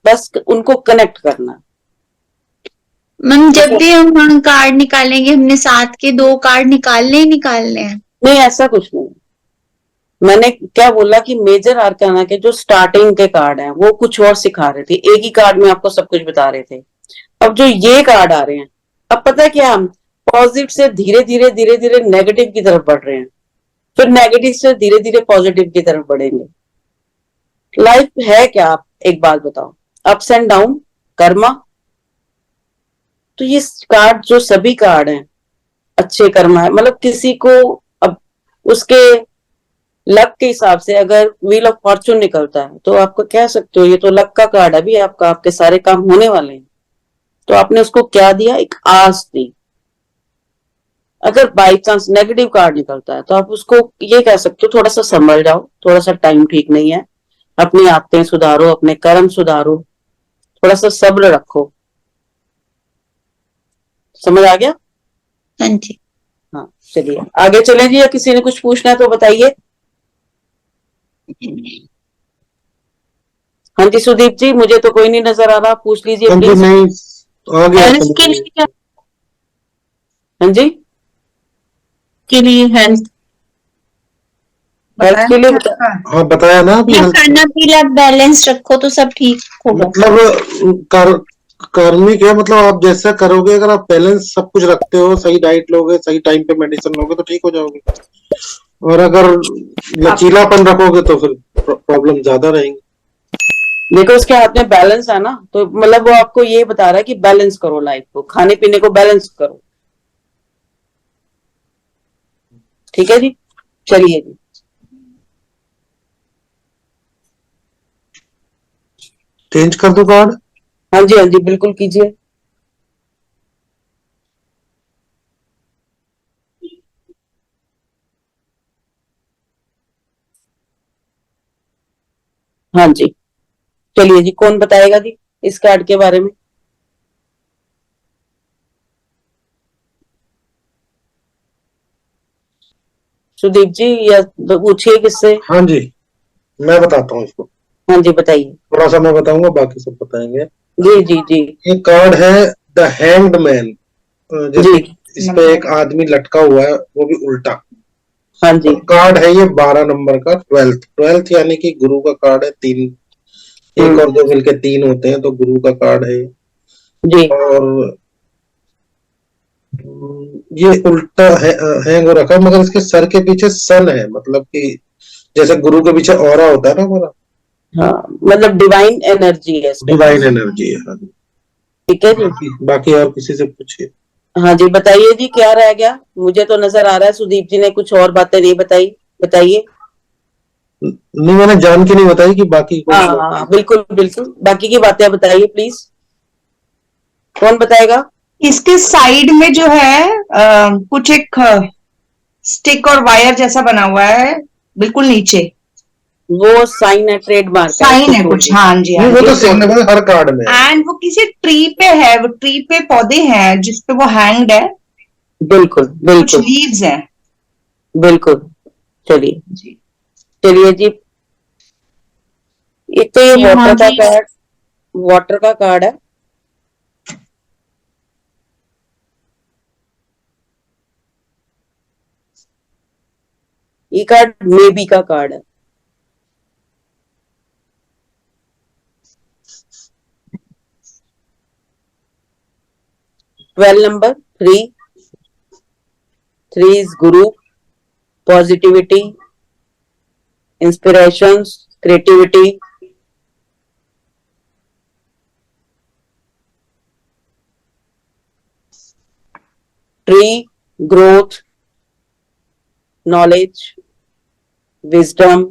बस उनको कनेक्ट करना। मैम जब भी हम कार्ड निकालेंगे हमने 7 के 2 कार्ड निकालने ही निकालने हैं? नहीं ऐसा कुछ नहीं। मैंने क्या बोला कि मेजर आर्काना के जो स्टार्टिंग के कार्ड हैं वो कुछ और सिखा रहे थे, एक ही कार्ड में आपको सब कुछ बता रहे थे। अब जो ये कार्ड आ रहे हैं, अब पता है क्या, पॉजिटिव से धीरे धीरे नेगेटिव की तरफ बढ़ रहे हैं, फिर नेगेटिव से धीरे धीरे पॉजिटिव की तरफ बढ़ेंगे। लाइफ है क्या, आप एक बात बताओ, अप्स एंड डाउन, कर्मा। तो ये कार्ड जो सभी कार्ड हैं अच्छे कर्मा है, मतलब किसी को अब उसके लक के हिसाब से अगर व्हील ऑफ फॉर्चून निकलता है तो आपको कह सकते हो ये तो लक का कार्ड है, अभी आपका आपके सारे काम होने वाले हैं। तो आपने उसको क्या दिया, एक आस दी। अगर बाई चांस नेगेटिव कार्ड निकलता है तो आप उसको ये कह सकते हो थोड़ा सा संभल जाओ, थोड़ा सा टाइम ठीक नहीं है, अपनी आदतें सुधारो, अपने कर्म सुधारो, थोड़ा सा सब्र रखो। समझ आ गया? हाँ जी। हाँ, चलिए आगे चलें जी, या किसी ने कुछ पूछना है तो बताइए। हाँ जी सुदीप जी, मुझे तो कोई नहीं नजर आ रहा, पूछ लीजिए हाँ जी, प्लीज। नहीं आ गया हेल्थ समझ के में। लिए क्या, हाँ जी, के लिए हेल्थ हेल्थ के लिए हाँ बताया ना अभी। या हेल्थ खाना पीना बैलेंस रखो तो सब ठीक होगा। मतलब कार्मिक है, मतलब आप जैसा करोगे, अगर आप बैलेंस सब कुछ रखते हो, सही डाइट लोगे, सही टाइम पे मेडिसिन लोगे तो ठीक हो जाओगे। और अगर लचीलापन रखोगे तो फिर प्रॉब्लम ज्यादा रहेंगी। देखो उसके हाथ में बैलेंस है ना, तो मतलब वो आपको ये बता रहा है कि बैलेंस करो लाइफ को, खाने पीने को बैलेंस करो। ठीक है जी, चलिए जी। चेंज कर दो कार्ड। हाँ जी, हाँ जी, बिल्कुल कीजिए। हाँ जी, चलिए जी, कौन बताएगा जी इस कार्ड के बारे में? सुदीप जी, या पूछिए किससे। हाँ जी, मैं बताता हूँ इसको। हाँ जी, बताइए। थोड़ा सा मैं बताऊंगा, बाकी सब बताएंगे। जी जी जी ये कार्ड है द हैंग्ड मैन। जैसे जी। इस पे एक आदमी लटका हुआ है, वो भी उल्टा। हाँ जी कार्ड है ये 12 नंबर का, 12th यानी कि गुरु का कार्ड है। तीन, एक और दो मिलके 3 होते हैं, तो गुरु का कार्ड है ये। जी और ये उल्टा हैंग हो रखा है, मगर इसके सर के पीछे सन है, मतलब कि जैसे गुरु के पीछे ऑरा होता है ना हमारा, हाँ, मतलब डिवाइन एनर्जी है इसके डिवाइन पास। एनर्जी है। हाँ जी। ठीक है जी। बाकी और किसी से पूछिए। हाँ जी, बताइए जी, क्या रह गया? मुझे तो नजर आ रहा है सुदीप जी ने कुछ और बातें नहीं बताई, बताइए। नहीं, मैंने जान के नहीं बताई कि बाकी कुछ हाँ लोग। हाँ, बिल्कुल बिल्कुल, बाकी की बातें बताइए प्लीज। कौन बताएगा? इसके साइड में जो है कुछ एक स्टिक और वायर जैसा बना हुआ है, बिल्कुल नीचे वो साइन है, ट्रेडमार्क है, साइन उसको है छोड़ कुछ। दीजिए। हाँ जी, हाँ वो जी। तो सेम है हर कार्ड में है। एंड वो किसी ट्री पे है, वो ट्री पे पौधे हैं जिसपे वो हैंग्ड है, बिल्कुल कुछ बिल्कुल लीव्स हैं बिल्कुल। चलिए जी। चलिए जी, एक तो ये यहाँ वाटर का भी कार्ड, वाटर का कार्ड है। ये कार्ड मे बी का कार्ड है। Twelve number 3, 3 is guru, positivity, inspirations, creativity. Tree, growth, knowledge, wisdom.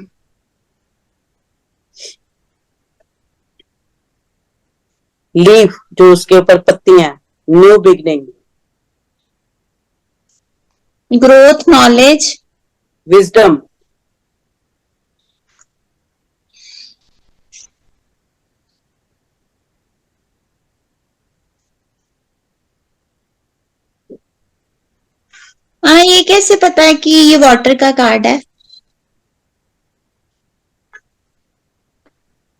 Leaf, जो उसके ऊपर पत्तियां, new beginning, growth, knowledge, wisdom. हाँ ये कैसे पता है कि ये वाटर का कार्ड है?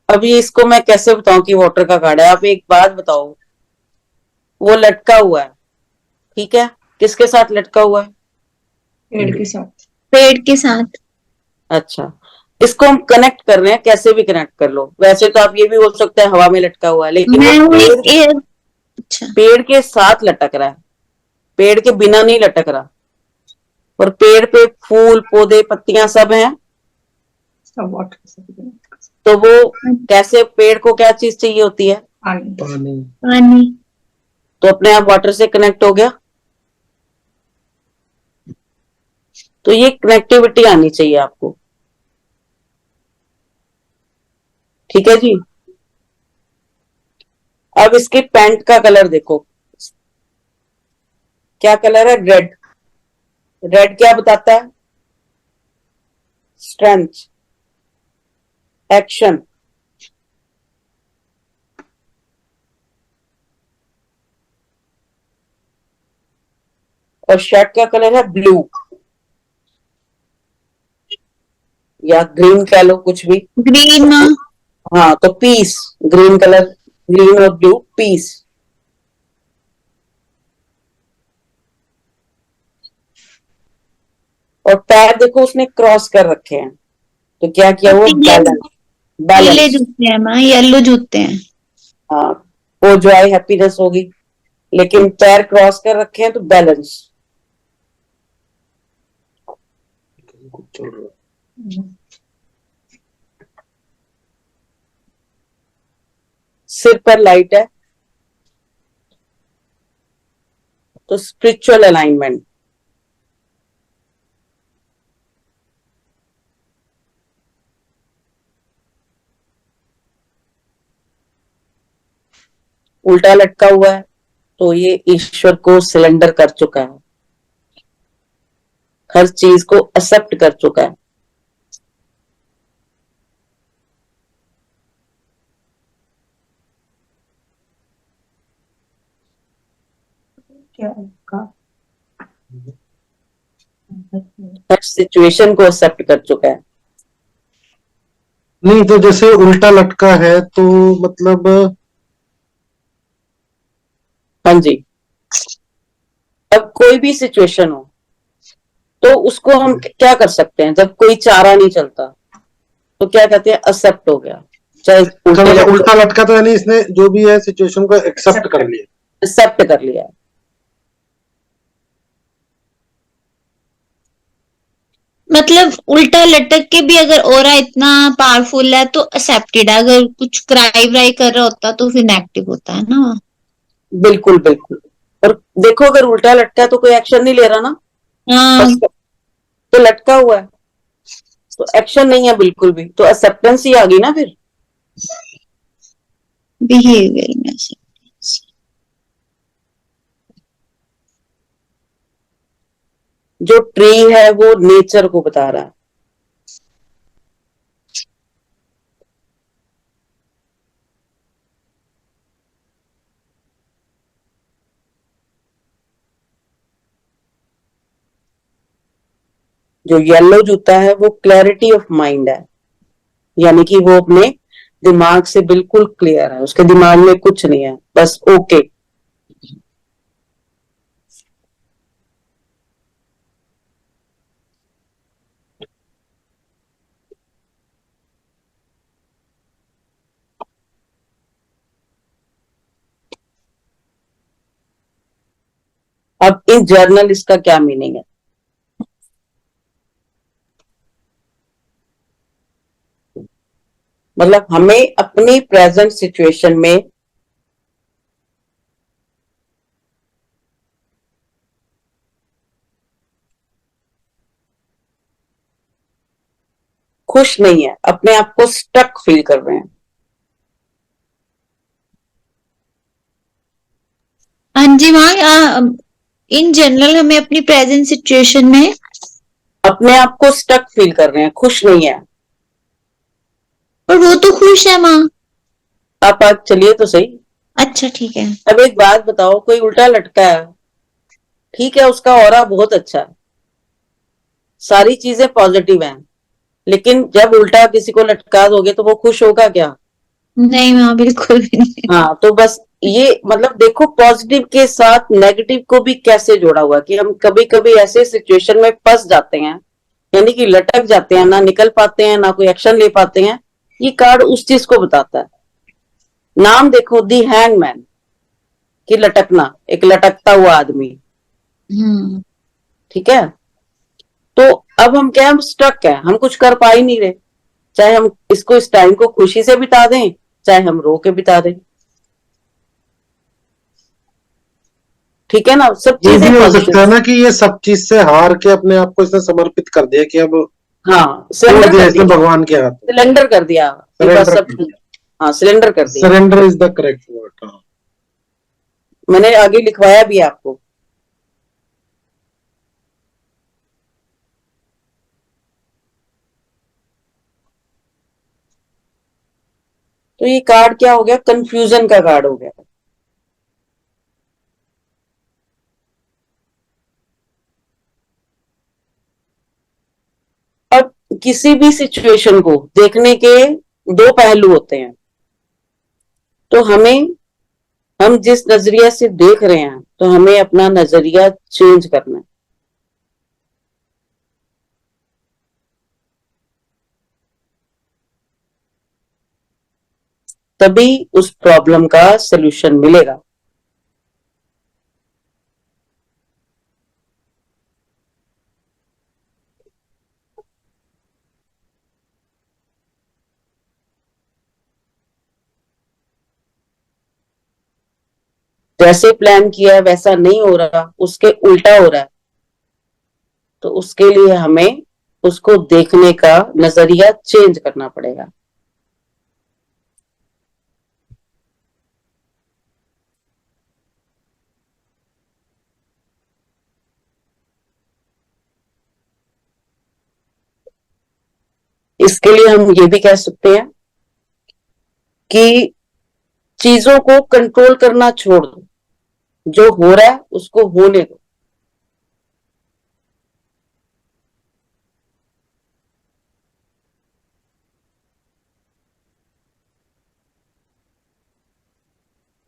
अभी इसको मैं कैसे बताऊं कि वाटर का कार्ड है? आप एक बात बताओ, वो लटका हुआ है, ठीक है, किसके साथ लटका हुआ है? पेड़ के साथ। पेड़ के साथ। अच्छा, इसको हम कनेक्ट कर रहे हैं, कैसे भी कनेक्ट कर लो। वैसे तो आप ये भी बोल सकते हैं हवा में लटका हुआ है, लेकिन मैं वो वो पेड़, अच्छा, पेड़ के साथ लटक रहा है, पेड़ के बिना नहीं लटक रहा, और पेड़ पे फूल पौधे पत्तियां सब हैं, तो वो कैसे, पेड़ को क्या चीज चाहिए होती है? पानी। पानी। तो अपने आप वाटर से कनेक्ट हो गया। तो ये कनेक्टिविटी आनी चाहिए आपको, ठीक है जी। अब इसके पैंट का कलर देखो, क्या कलर है? रेड। रेड क्या बताता है? Strength, action. और शर्ट का कलर है ब्लू या ग्रीन कह लो, कुछ भी। ग्रीन। हाँ, तो पीस, ग्रीन कलर, ग्रीन और ब्लू, पीस। और पैर देखो उसने क्रॉस कर रखे हैं, तो क्या किया वो? बैलेंस। पीले बैलेंस, जूते हैं माँ, येलो जूते हैं। हाँ, वो जॉय हैप्पीनेस होगी, लेकिन पैर क्रॉस कर रखे हैं तो बैलेंस। चल रहा। सिर पर लाइट है तो स्पिरिचुअल अलाइनमेंट। उल्टा लटका हुआ है तो ये ईश्वर को सिलेंडर कर चुका है, हर चीज को एक्सेप्ट कर चुका है। हर सिचुएशन को एक्सेप्ट कर चुका है। नहीं तो जैसे उल्टा लटका है तो मतलब हाँ जी, अब कोई भी सिचुएशन हो तो उसको हम क्या कर सकते हैं? जब कोई चारा नहीं चलता तो क्या कहते हैं? एक्सेप्ट हो गया। चाहे उल्टा लटका तो यानी इसने जो भी है सिचुएशन को एक्सेप्ट कर लिया। एक्सेप्ट कर लिया। मतलब उल्टा लटक के भी अगर ऑरा इतना पावरफुल है तो एक्सेप्टेड है, अगर कुछ क्राई व्राई कर रहा होता तो फिर नेगेटिव होता है ना। बिल्कुल बिल्कुल। और देखो अगर उल्टा लटका है तो कोई एक्शन नहीं ले रहा ना, हाँ। तो लटका हुआ है तो एक्शन नहीं है बिल्कुल भी, तो एक्सेप्टेंस ही आ गई ना फिर। बिहेवियर में acceptance। जो ट्री है वो नेचर को बता रहा है। जो येलो जूता है वो क्लैरिटी ऑफ माइंड है, यानी कि वो अपने दिमाग से बिल्कुल क्लियर है, उसके दिमाग में कुछ नहीं है, बस ओके। अब इन जर्नल इसका क्या मीनिंग है? मतलब हमें अपनी प्रेजेंट सिचुएशन में खुश नहीं है, अपने आप को स्टक फील कर रहे हैं। हाँ जी माँ, इन जनरल हमें अपनी प्रेजेंट सिचुएशन में अपने आप को स्टक फील कर रहे हैं, खुश नहीं है। और वो तो खुश है माँ। आप आज चलिए तो सही। अच्छा ठीक है। अब एक बात बताओ, कोई उल्टा लटका है, ठीक है, उसका ऑरा बहुत अच्छा है, सारी चीजें पॉजिटिव हैं, लेकिन जब उल्टा किसी को लटका दोगे तो वो खुश होगा क्या? नहीं माँ, बिल्कुल भी नहीं। हाँ, तो बस ये मतलब देखो पॉजिटिव के साथ नेगेटिव को भी कैसे जोड़ा हुआ, कि हम कभी कभी ऐसे सिचुएशन में फंस जाते हैं, यानी कि लटक जाते हैं, ना निकल पाते हैं, ना कोई एक्शन ले पाते हैं। ये कार्ड उस चीज को बताता है। नाम देखो, दी हैंगमैन, कि लटकना, एक लटकता हुआ आदमी। ठीक है। तो अब हम क्या, हम स्टक है, हम कुछ कर पा ही नहीं रहे, चाहे हम इसको इस टाइम को खुशी से बिता दें, चाहे हम रो के बिता दें। ठीक है ना, सब ये चीजें भी हो सकता है पॉजिटिव। ना कि ये सब चीज से हार के अपने आप को इसने समर्पित कर दिया कि अब हाँ, छोड़ सिलेंडर दिया कर इसने दिया, भगवान के हाथ में, सिलेंडर कर दिया कि बस सरेंडर सब, कर दिया। हाँ सिलेंडर कर दिया। Surrender is the correct word. मैंने आगे लिखवाया भी आपको। तो ये कार्ड क्या हो गया, कंफ्यूजन का कार्ड हो गया। अब किसी भी सिचुएशन को देखने के दो पहलू होते हैं, तो हम जिस नजरिया से देख रहे हैं, तो हमें अपना नजरिया चेंज करना है। तभी उस प्रॉब्लम का सलूशन मिलेगा। जैसे प्लान किया वैसा नहीं हो रहा, उसके उल्टा हो रहा है, तो उसके लिए हमें उसको देखने का नजरिया चेंज करना पड़ेगा। इसके लिए हम ये भी कह सकते हैं कि चीजों को कंट्रोल करना छोड़ दो, जो हो रहा है उसको होने दो।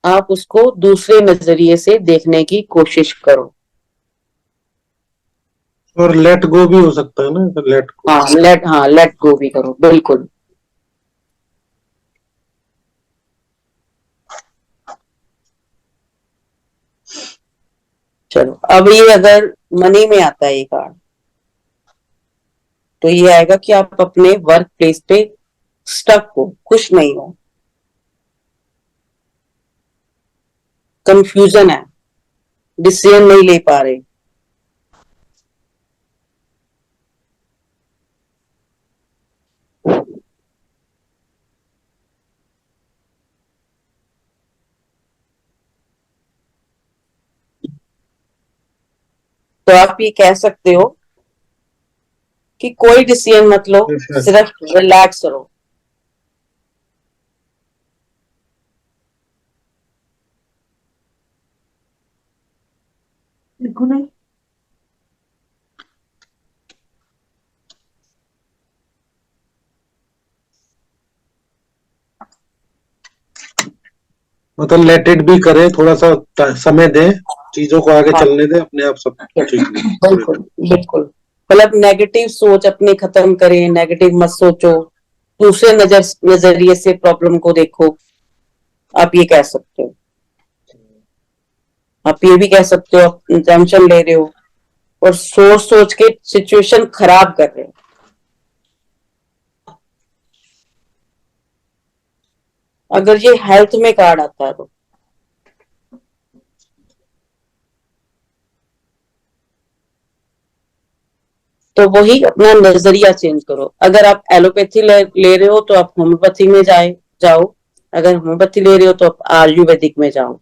आप उसको दूसरे नजरिए से देखने की कोशिश करो। और लेट गो भी हो सकता है ना, लेट गो। हाँ लेट गो भी करो, बिल्कुल। चलो, अब ये अगर मनी में आता है ये कार्ड, तो ये आएगा कि आप अपने वर्क प्लेस पे स्टक हो, खुश नहीं हो, कंफ्यूजन है, डिसीजन नहीं ले पा रहे। तो आप ये कह सकते हो कि कोई डिसीजन मत लो, सिर्फ रिलैक्स करो। मतलब लेट इट भी करें, थोड़ा सा समय दें, चीजों को आगे चलने दें, अपने आप सब ठीक बिल्कुल बिल्कुल। मतलब नेगेटिव सोच अपने खत्म करें, नेगेटिव मत सोचो, दूसरे नजरिए से प्रॉब्लम को देखो। आप ये कह सकते हो। आप ये भी कह सकते हो आप टेंशन ले रहे हो और सोच सोच के सिचुएशन खराब कर रहे हो। अगर ये हेल्थ में कार्ड आता है तो वही अपना नजरिया चेंज करो। अगर आप एलोपैथी ले रहे हो तो आप होम्योपैथी में जाओ। अगर होम्योपैथी ले रहे हो तो आप आयुर्वेदिक में जाओ।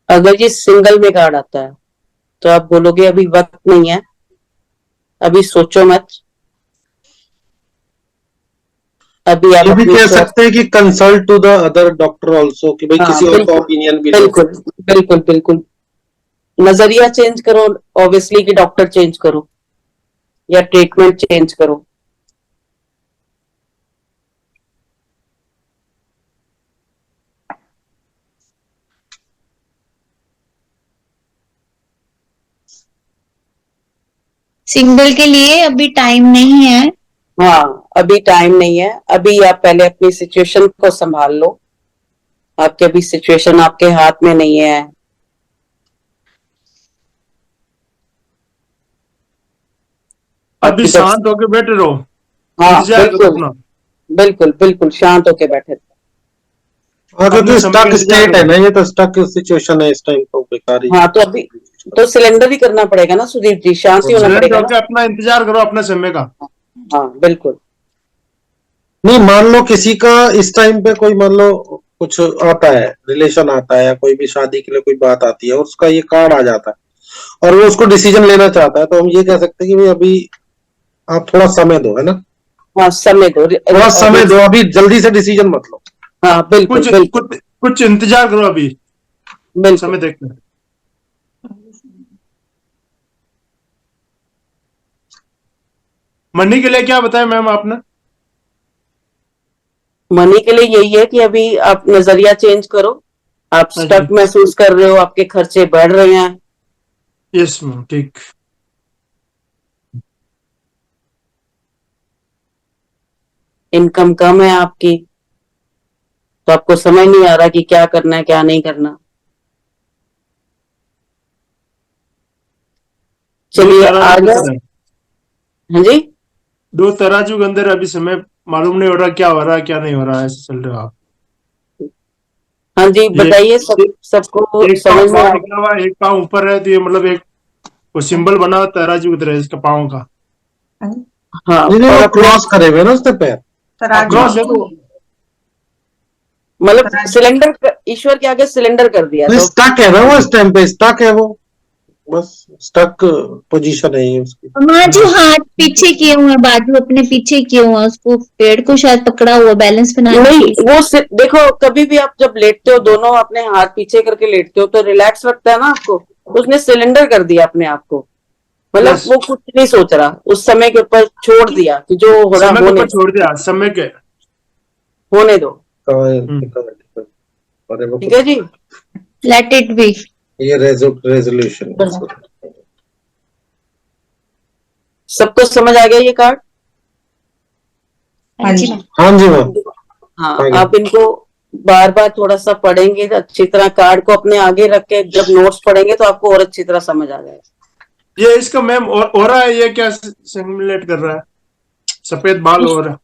अगर ये सिंगल में कार्ड आता है तो आप बोलोगे अभी वक्त नहीं है, अभी सोचो मत, अभी आप ये भी कह अपनी सकते हैं कि consult to the other doctor also, कि भाई किसी और का बिल्कुल ओपिनियन भी लो। बिल्कुल बिल्कुल बिल्कुल। नजरिया चेंज करो, ऑब्वियसली कि डॉक्टर चेंज करो या ट्रीटमेंट चेंज करो। सिंगल के लिए अभी टाइम नहीं है। हाँ, अभी टाइम नहीं है। अभी आप पहले अपनी सिचुएशन को संभाल लो। आपके अभी सिचुएशन आपके हाथ में नहीं है। अभी शांत होके बैठे रहो। हाँ, इंतजार करो बिल्कुल अपना। बिल्कुल बिल्कुल शांत होके बैठे। हाँ, क्योंकि अपने समय स्टक का इंतजार स्टेट है करो। ना, ये तो स्टक सिचुएशन है इस टाइम, तो बेकार ही। हाँ, तो अभी तो सिलेंडर ही करना पड़ेगा ना सुदीप जी, शांति होना शांत पड़ेगा होके ना। अपना इंतजार करो अपने समय का। हाँ बिल्कुल। नहीं, मान लो किसी का इस टाइम पे कोई, मान लो कुछ आता है, रिलेशन आता है, या कोई भी शादी के लिए कोई बात आती है और उसका ये कार्ड आ जाता है और वो उसको डिसीजन लेना चाहता है, तो हम ये कह सकते हैं कि भाई अभी आप थोड़ा समय दो, है ना। हाँ, समय दो। थोड़ा समय दो, अभी जल्दी से डिसीजन मत लो। हाँ बिल्कुल कुछ बिल्कुल कुछ कुछ इंतजार करो अभी, बिल्कुल। समय देखते। मनी के लिए क्या बताया मैम आपने? मनी के लिए यही है कि अभी आप नजरिया चेंज करो। आप हाँ स्टक जी। महसूस कर रहे हो, आपके खर्चे बढ़ रहे हैं। यस मैम, ठीक। इनकम कम है आपकी, तो आपको समझ नहीं आ रहा कि क्या करना है क्या नहीं करना। चलिए आगे। हाँ जी, दो तराजू के अंदर अभी समय मालूम नहीं हो रहा क्या हो रहा है क्या नहीं हो रहा है, ऐसे चल रहे हो आप। हाँ जी, ये- बताइए। ये- सबको एक समझ में पाँव आ निकला हुआ है, एक पाँव ऊपर है, तो ये मतलब एक वो सिंबल बना हुआ तराजू की तरह इसका पाँव का। हाँ, नहीं, और वो अपने क्रॉस करे हुए ना उसने पैर। क्रॉस देखो, मतलब सिलेंडर ईश्वर के आगे सिलेंडर कर दिया तो स्टक है ना वो, इस टाइम पे स्टक है वो, बस स्टक पोजीशन है ये उसकी। माँ जी हाथ पीछे किए हुए हैं, बाजू अपने पीछे किए हुए हैं, उसको पेड़ को शायद पकड़ा हुआ, बैलेंस बनाने के नहीं। लिए। वो देखो, कभी भी आप जब लेटते हो दोनों अपने हाथ पीछे करके लेटते हो तो रिलैक्स लगता है ना आपको। उसने सिलेंडर कर दिया अपने आप को, मतलब Yes. वो कुछ नहीं सोच रहा, उस समय के ऊपर छोड़ दिया कि जो हो रहा समय के होने ऊपर छोड़ दिया, समय के। होने दो। अरे वो ठीक है जी। Let it be. ये रेजोल्यूशन। सबको समझ आ गया ये कार्ड? हाँ जी मैम। हाँ जी मैम। हाँ, आगे। आप इनको बार बार थोड़ा सा पढ़ेंगे तो अच्छी तरह, कार्ड को अपने आगे रख के जब नोट्स पढ़ेंगे तो आपको और अच्छी तरह समझ आ जाएगा। ये इसका मैम और रहा है, ये क्या सिमुलेट कर रहा है? सफेद बाल और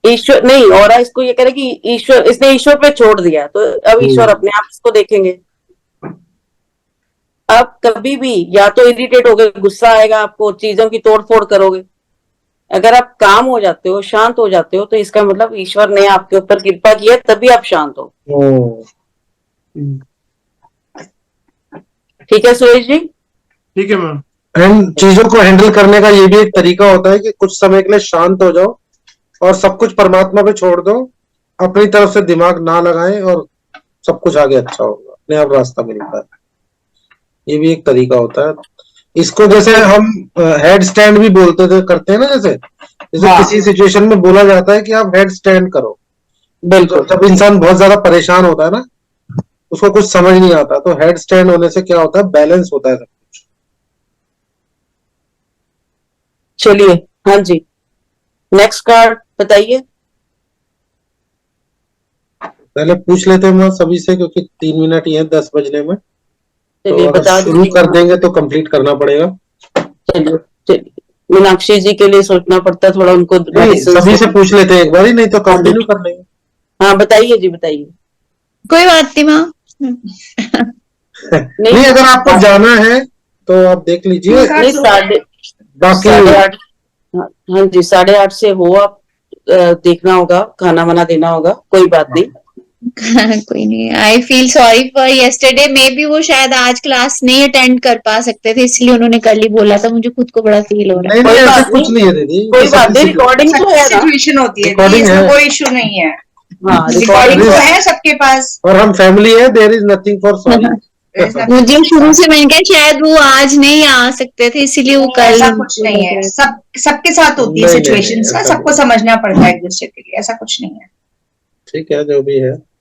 ईश्वर नहीं, और इसको ये कह रहे कि ईश्वर, इसने ईश्वर पे छोड़ दिया तो अब ईश्वर अपने आप इसको देखेंगे। अब कभी भी या तो इरिटेट हो गए, गुस्सा आएगा आपको, चीजों की तोड़ फोड़ करोगे। अगर आप काम हो जाते हो, शांत हो जाते हो, तो इसका मतलब ईश्वर ने आपके ऊपर कृपा की है, तभी आप शांत हो। ठीक है सुरेश जी? ठीक है मैम। एंड चीजों को हैंडल करने का ये भी एक तरीका होता है कि कुछ समय के लिए शांत हो जाओ और सब कुछ परमात्मा पे छोड़ दो, अपनी तरफ से दिमाग ना लगाएं और सब कुछ आगे अच्छा होगा, अपने आप रास्ता मिलता है। ये भी एक तरीका होता है। इसको जैसे हम हेड स्टैंड भी बोलते थे, करते हैं ना, जैसे हाँ। किसी सिचुएशन में बोला जाता है कि आप हेड स्टैंड करो। बिल्कुल। जब इंसान बहुत ज्यादा परेशान होता है ना, उसको कुछ समझ नहीं आता, तो हेड स्टैंड होने से क्या होता है, बैलेंस होता है सब कुछ। चलिए, हाँ जी, नेक्स्ट कार्ड बताइए। पहले पूछ लेते हैं सभी से, क्योंकि 3 मिनट ही है 10 बजने में, तो चलिए अगर बता शुरू दीजिए। कर देंगे तो कंप्लीट करना पड़ेगा। चलिए चलिए, मीनाक्षी जी के लिए सोचना पड़ता है थोड़ा, उनको नहीं, medicines सभी से पूछ लेते हैं एक बार ही, नहीं तो हाँ जी। कंटिन्यू कर लेंगे। हाँ बताइए जी, बताइए। कोई बात नहीं माँ। नहीं, अगर आपको जाना है तो आप देख लीजिए। नहीं, साढ़े बाकी 8:30। हाँ जी, 8:30 से हो आप, देखना होगा, खाना वाना देना होगा, कोई बात नहीं। कोई नहीं। I feel sorry for yesterday, may be वो शायद आज क्लास नहीं अटेंड कर पा सकते थे, इसलिए उन्होंने कल ही बोला था। मुझे खुद को बड़ा फील हो रहा है। नहीं, कोई ऐसा बात कुछ नहीं, नहीं है दीदी, कोई बात नहीं, रिकॉर्डिंग तो है ना। सिचुएशन होती है, Recording इसमें है। कोई इशू नहीं है। हाँ, रिकॉर्डिंग तो is- है सबके पास। और हम फैमिली है, there is nothing for sorry. मुझे शुरू से मैंने कहा शायद वो आज नहीं आ सकते थे, इसीलिए वो कल। ऐसा कुछ नहीं है, सबके साथ होती है नहीं, नहीं, सिचुएशंस नहीं, ना, ऐसा सबको समझना पड़ता है एक दूसरे के लिए, ऐसा कुछ नहीं है। ठीक है, जो भी है।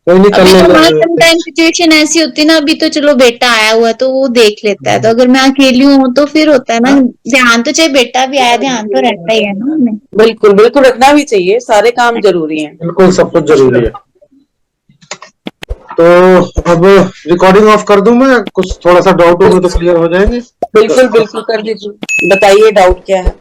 कोई नहीं, अभी करने तो हमारा लगे। समटाइम सिचुएशन ऐसी होती है ना, अभी तो चलो बेटा आया हुआ है तो वो देख लेता है, तो अगर मैं अकेली हूँ तो फिर होता है ना, ध्यान तो चाहे बेटा भी आया, ध्यान तो रहता ही है ना हमें। बिल्कुल बिल्कुल रखना भी चाहिए, सारे काम जरूरी हैं। बिल्कुल, सब कुछ जरूरी है। तो अब रिकॉर्डिंग ऑफ कर दूं मैं? कुछ थोड़ा सा डाउट होगा तो क्लियर हो जाएंगे। बिल्कुल बिल्कुल कर दीजिए, बताइए डाउट क्या है।